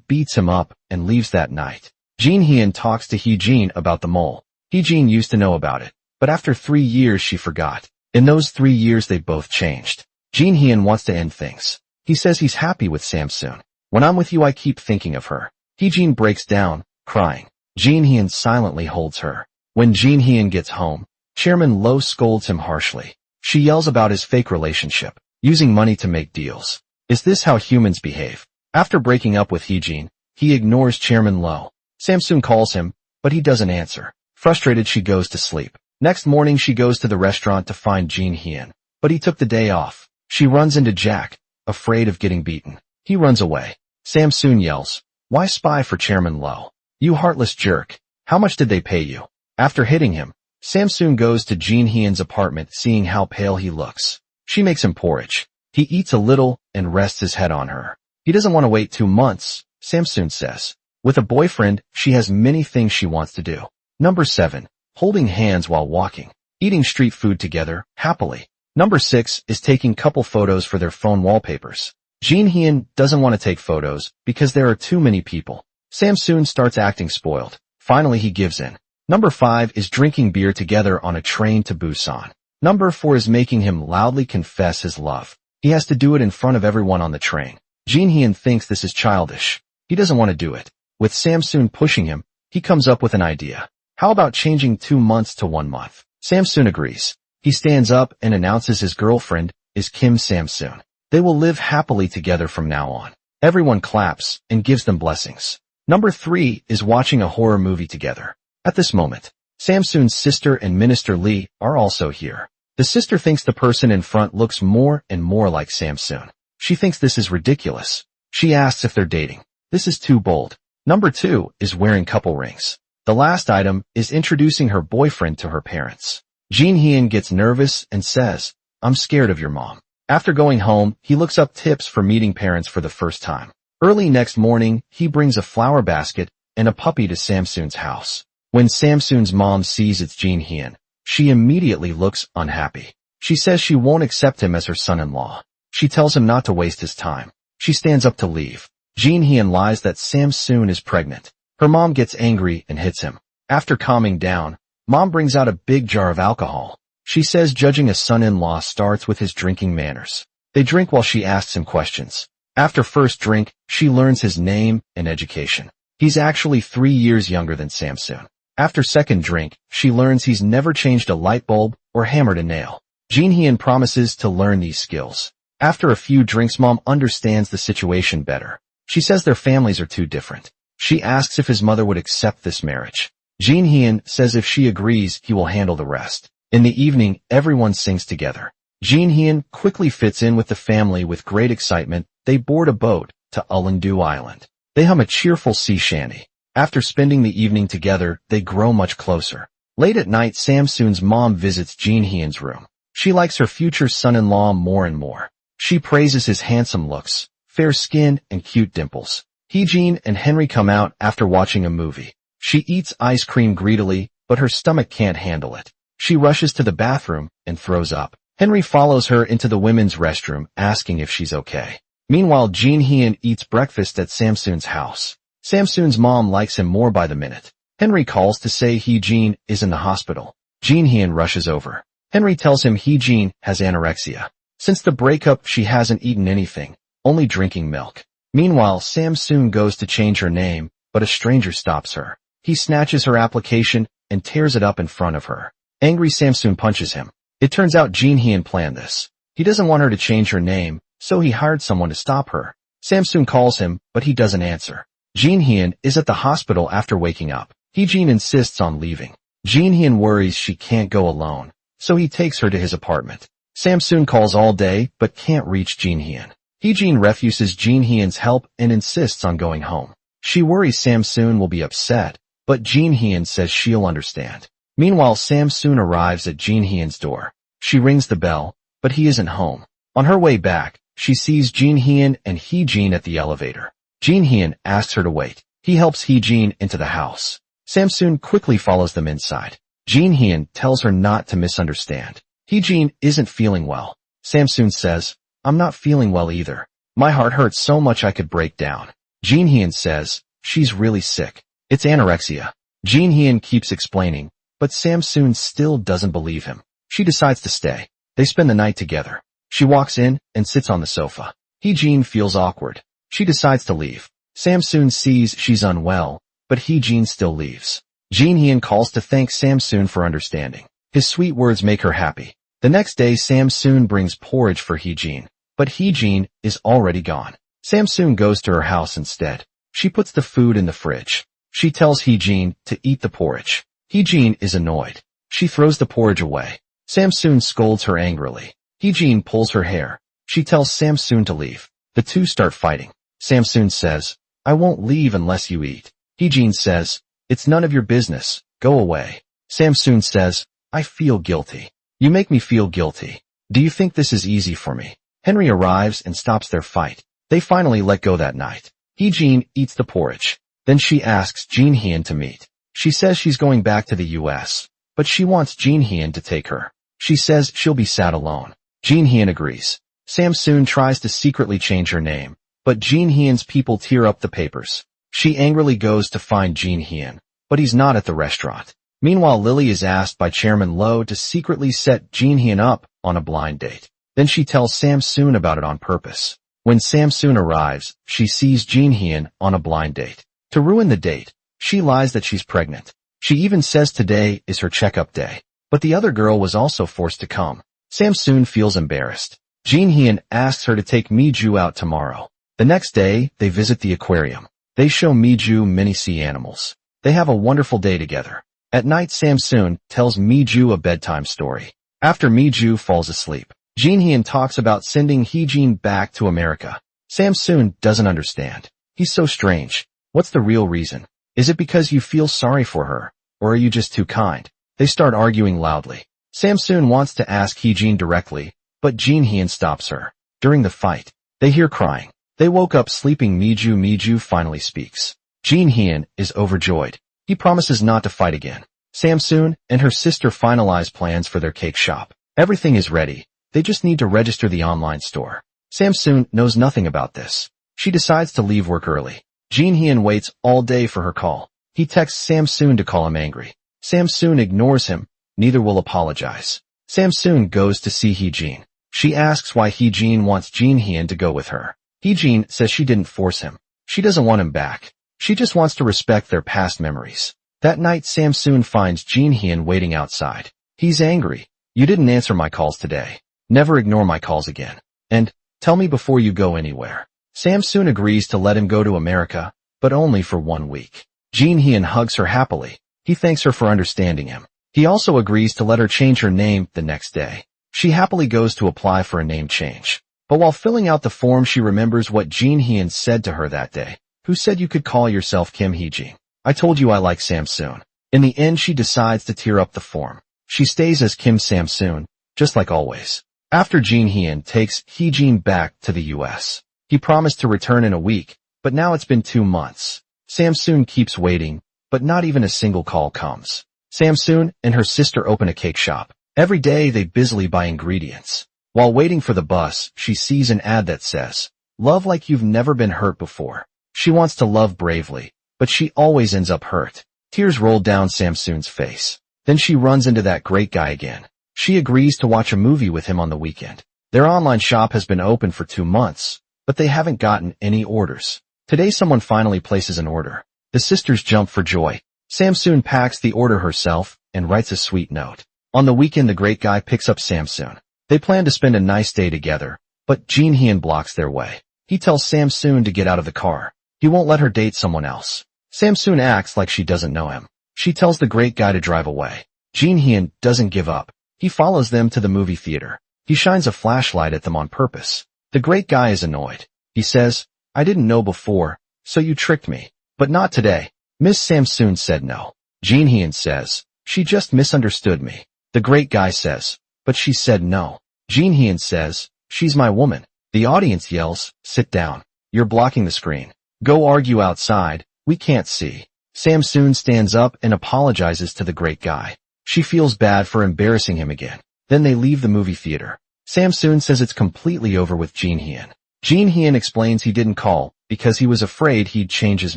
beats him up and leaves that night. Jin Hyun talks to Hee-jin about the mole. Hee-jin used to know about it, but after 3 years she forgot. In those 3 years they both changed. Jin Hyun wants to end things. He says he's happy with Samsoon. When I'm with you I keep thinking of her. Hee-jin breaks down, crying. Jin Hyun silently holds her. When Jin Hyun gets home, Chairman Lo scolds him harshly. She yells about his fake relationship, using money to make deals. Is this how humans behave? After breaking up with Hee-jin, he ignores Chairman Lo. Samsoon calls him, but he doesn't answer. Frustrated, she goes to sleep. Next morning she goes to the restaurant to find Jin Hyun, but he took the day off. She runs into Jack, afraid of getting beaten. He runs away. Samsoon yells, "Why spy for Chairman Lo? You heartless jerk. How much did they pay you?" After hitting him, Samsoon goes to Jin Hyun's apartment, seeing how pale he looks. She makes him porridge. He eats a little and rests his head on her. He doesn't want to wait 2 months, Samsoon says. With a boyfriend, she has many things she wants to do. Number 7. Holding hands while walking. Eating street food together, happily. Number 6 is taking couple photos for their phone wallpapers. Jin Hyun doesn't want to take photos because there are too many people. Samsoon starts acting spoiled. Finally he gives in. Number 5 is drinking beer together on a train to Busan. Number 4 is making him loudly confess his love. He has to do it in front of everyone on the train. Jin Hyun thinks this is childish. He doesn't want to do it. With Samsoon pushing him, he comes up with an idea. How about changing 2 months to 1 month? Samsoon agrees. He stands up and announces his girlfriend is Kim Samsoon. They will live happily together from now on. Everyone claps and gives them blessings. Number 3 is watching a horror movie together. At this moment, Samsoon's sister and Minister Lee are also here. The sister thinks the person in front looks more and more like Samsoon. She thinks this is ridiculous. She asks if they're dating. This is too bold. Number 2 is wearing couple rings. The last item is introducing her boyfriend to her parents. Jin Hyun gets nervous and says, "I'm scared of your mom." After going home, he looks up tips for meeting parents for the first time. Early next morning, he brings a flower basket and a puppy to Samsoon's house. When Samsoon's mom sees it's Jin Hyun, she immediately looks unhappy. She says she won't accept him as her son-in-law. She tells him not to waste his time. She stands up to leave. Jin Hyun lies that Samsoon is pregnant. Her mom gets angry and hits him. After calming down, Mom brings out a big jar of alcohol. She says judging a son-in-law starts with his drinking manners. They drink while she asks him questions. After first drink, she learns his name and education. He's actually 3 years younger than Samsoon. After second drink, she learns he's never changed a light bulb or hammered a nail. Jin Hyun promises to learn these skills. After a few drinks, Mom understands the situation better. She says their families are too different. She asks if his mother would accept this marriage. Jin Hyun says if she agrees, he will handle the rest. In the evening, everyone sings together. Jin Hyun quickly fits in with the family. With great excitement, they board a boat to Ulandu Island. They hum a cheerful sea shanty. After spending the evening together, they grow much closer. Late at night, Samsoon's mom visits Jin Hyun's room. She likes her future son-in-law more and more. She praises his handsome looks, fair skin, and cute dimples. Hee-jin and Henry come out after watching a movie. She eats ice cream greedily, but her stomach can't handle it. She rushes to the bathroom and throws up. Henry follows her into the women's restroom, asking if she's okay. Meanwhile, Jin Hyun eats breakfast at Samsoon's house. Samsoon's mom likes him more by the minute. Henry calls to say Hee-jin is in the hospital. Jin Hyun rushes over. Henry tells him Hee-jin has anorexia. Since the breakup, she hasn't eaten anything, only drinking milk. Meanwhile, Samsoon goes to change her name, but a stranger stops her. He snatches her application and tears it up in front of her. Angry, Samsoon punches him. It turns out Jin Hyun planned this. He doesn't want her to change her name, so he hired someone to stop her. Samsoon calls him, but he doesn't answer. Jin Hyun is at the hospital after waking up. Hee-jin insists on leaving. Jin Hyun worries she can't go alone, so he takes her to his apartment. Samsoon calls all day, but can't reach Jin Hyun. Hee-jin refuses Jin Hyun's help and insists on going home. She worries Samsoon will be upset, but Jin Hyun says she'll understand. Meanwhile, Samsoon arrives at Jin Hyun's door. She rings the bell, but he isn't home. On her way back, she sees Jin Hyun and Hee-jin at the elevator. Jin Hyun asks her to wait. He helps Hee-jin into the house. Samsoon quickly follows them inside. Jin Hyun tells her not to misunderstand. Hee-jin isn't feeling well. Samsoon says, I'm not feeling well either. My heart hurts so much I could break down. Jin Hyun says, she's really sick. It's anorexia. Jin Hyun keeps explaining, but Samsoon still doesn't believe him. She decides to stay. They spend the night together. She walks in and sits on the sofa. Hee-jin feels awkward. She decides to leave. Samsoon sees she's unwell, but Hee-jin still leaves. Jin Hyun calls to thank Samsoon for understanding. His sweet words make her happy. The next day Samsoon brings porridge for Hee-jin, but Hee-jin is already gone. Samsoon goes to her house instead. She puts the food in the fridge. She tells Hee-jin to eat the porridge. Hee-jin is annoyed. She throws the porridge away. Samsoon scolds her angrily. Hee-jin pulls her hair. She tells Samsoon to leave. The two start fighting. Samsoon says, I won't leave unless you eat. Hee-jin says, it's none of your business. Go away. Samsoon says, I feel guilty. You make me feel guilty. Do you think this is easy for me? Henry arrives and stops their fight. They finally let go that night. Hee-jin eats the porridge. Then she asks Jin Hyun to meet. She says she's going back to the US, but she wants Jin Hyun to take her. She says she'll be sad alone. Jin Hyun agrees. Samsoon tries to secretly change her name, but Jin Hyun's people tear up the papers. She angrily goes to find Jin Hyun, but he's not at the restaurant. Meanwhile, Lily is asked by Chairman Loh to secretly set Jin Hyun up on a blind date. Then she tells Samsoon about it on purpose. When Samsoon arrives, she sees Jin Hyun on a blind date. To ruin the date, she lies that she's pregnant. She even says today is her checkup day. But the other girl was also forced to come. Samsoon feels embarrassed. Jin Hyun asks her to take Mi-ju out tomorrow. The next day, they visit the aquarium. They show Mi-ju many sea animals. They have a wonderful day together. At night, Samsoon tells Mi-ju a bedtime story. After Mi-ju falls asleep, Jin Hyun talks about sending Hee-jin back to America. Samsoon doesn't understand. He's so strange. What's the real reason? Is it because you feel sorry for her, or are you just too kind? They start arguing loudly. Samsoon wants to ask Hee-jin directly, but Jin Hyun stops her. During the fight, they hear crying. They woke up sleeping. Mi-ju finally speaks. Jin Hyun is overjoyed. He promises not to fight again. Samsoon and her sister finalize plans for their cake shop. Everything is ready. They just need to register the online store. Samsoon knows nothing about this. She decides to leave work early. Jin Hyun waits all day for her call. He texts Samsoon to call him angry. Samsoon ignores him. Neither will apologize. Samsoon goes to see Hee-jin. She asks why Hee-jin wants Jin Hyun to go with her. Hee-jin says she didn't force him. She doesn't want him back. She just wants to respect their past memories. That night, Samsoon finds Jin Hyun waiting outside. He's angry. You didn't answer my calls today. Never ignore my calls again. And, tell me before you go anywhere. Samsoon agrees to let him go to America, but only for 1 week. Jin Hyun hugs her happily. He thanks her for understanding him. He also agrees to let her change her name the next day. She happily goes to apply for a name change. But while filling out the form, she remembers what Jin Hyun said to her that day. Who said you could call yourself Kim Hee-jin? I told you I like Samsoon. In the end, she decides to tear up the form. She stays as Kim Samsoon, just like always. After Jin Hyun takes Hee-jin back to the US. He promised to return in a week, but now it's been 2 months. Samsoon keeps waiting, but not even a single call comes. Samsoon and her sister open a cake shop. Every day they busily buy ingredients. While waiting for the bus, she sees an ad that says, "Love like you've never been hurt before." She wants to love bravely, but she always ends up hurt. Tears roll down Samsoon's face. Then she runs into that great guy again. She agrees to watch a movie with him on the weekend. Their online shop has been open for 2 months, but they haven't gotten any orders. Today someone finally places an order. The sisters jump for joy. Samsoon packs the order herself and writes a sweet note. On the weekend, the great guy picks up Samsoon. They plan to spend a nice day together, but Jin Hyun blocks their way. He tells Samsoon to get out of the car. He won't let her date someone else. Samsoon acts like she doesn't know him. She tells the great guy to drive away. Jin Hyun doesn't give up. He follows them to the movie theater. He shines a flashlight at them on purpose. The great guy is annoyed. He says, "I didn't know before, so you tricked me. But not today." Miss Samsoon said no. Jin Hyun says, "She just misunderstood me." The great guy says, "But she said no." Jin Hyun says, "She's my woman." The audience yells, "Sit down. You're blocking the screen." Go argue outside, we can't see. Samsoon stands up and apologizes to the great guy. She feels bad for embarrassing him again. Then they leave the movie theater. Samsoon says it's completely over with Jin Hyun. Jin Hyun explains he didn't call because he was afraid he'd change his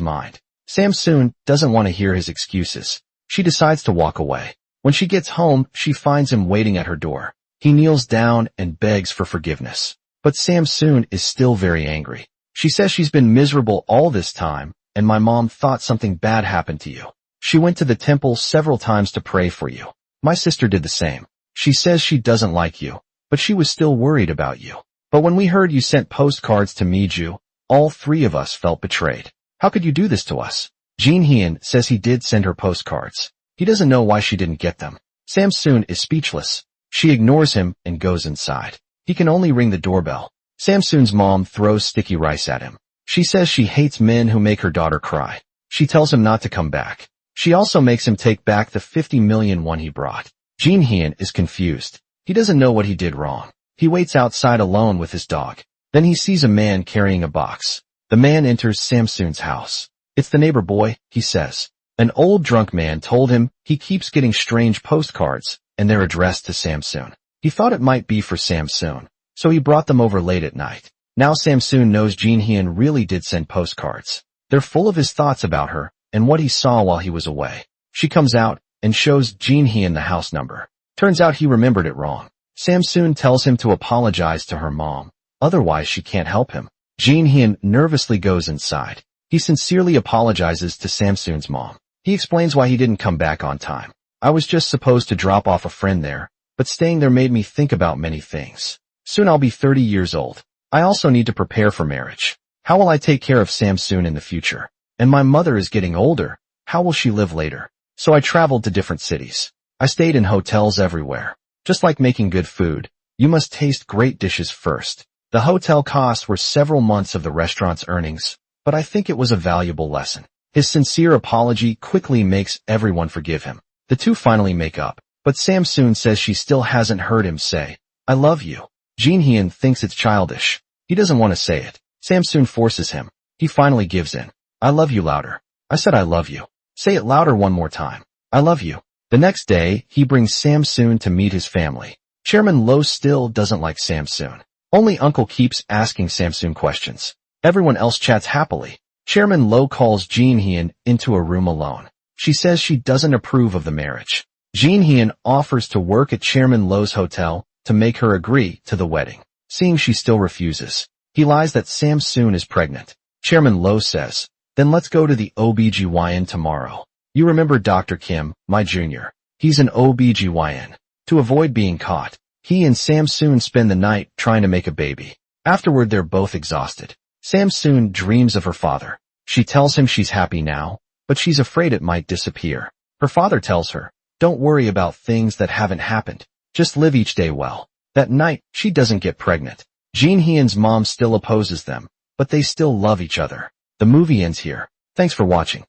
mind. Samsoon doesn't want to hear his excuses. She decides to walk away. When she gets home, she finds him waiting at her door. He kneels down and begs for forgiveness. But Samsoon is still very angry. She says she's been miserable all this time, and my mom thought something bad happened to you. She went to the temple several times to pray for you. My sister did the same. She says she doesn't like you, but she was still worried about you. But when we heard you sent postcards to Miju, all three of us felt betrayed. How could you do this to us? Jin Hyun says he did send her postcards. He doesn't know why she didn't get them. Samsoon is speechless. She ignores him and goes inside. He can only ring the doorbell. Samsoon's mom throws sticky rice at him. She says she hates men who make her daughter cry. She tells him not to come back. She also makes him take back the 50 million won he brought. Jin Hyun is confused. He doesn't know what he did wrong. He waits outside alone with his dog. Then he sees a man carrying a box. The man enters Samsoon's house. It's the neighbor boy, he says. An old drunk man told him he keeps getting strange postcards, and they're addressed to Samsoon. He thought it might be for Samsoon, so he brought them over late at night. Now Samsoon knows Jin Hyun really did send postcards. They're full of his thoughts about her and what he saw while he was away. She comes out and shows Jin Hyun the house number. Turns out he remembered it wrong. Samsoon tells him to apologize to her mom, otherwise she can't help him. Jin Hyun nervously goes inside. He sincerely apologizes to Samsoon's mom. He explains why he didn't come back on time. I was just supposed to drop off a friend there, but staying there made me think about many things. Soon I'll be 30 years old. I also need to prepare for marriage. How will I take care of Samsoon in the future? And my mother is getting older. How will she live later? So I traveled to different cities. I stayed in hotels everywhere. Just like making good food, you must taste great dishes first. The hotel costs were several months of the restaurant's earnings, but I think it was a valuable lesson. His sincere apology quickly makes everyone forgive him. The two finally make up, but Samsoon says she still hasn't heard him say, I love you. Jin Hyun thinks it's childish. He doesn't want to say it. Samsoon forces him. He finally gives in. I love you louder. I said I love you. Say it louder one more time. I love you. The next day, he brings Samsoon to meet his family. Chairman Lo still doesn't like Samsoon. Only Uncle keeps asking Samsoon questions. Everyone else chats happily. Chairman Lo calls Jin Hyun into a room alone. She says she doesn't approve of the marriage. Jin Hyun offers to work at Chairman Lo's hotel to make her agree to the wedding. Seeing she still refuses, he lies that Samsoon is pregnant. Chairman Lo says, then let's go to the OBGYN tomorrow. You remember Dr. Kim, my junior. He's an OBGYN. To avoid being caught, he and Samsoon spend the night trying to make a baby. Afterward, they're both exhausted. Samsoon dreams of her father. She tells him she's happy now, but she's afraid it might disappear. Her father tells her, don't worry about things that haven't happened. Just live each day well. That night, she doesn't get pregnant. Jin Hyun's mom still opposes them, but they still love each other. The movie ends here. Thanks for watching.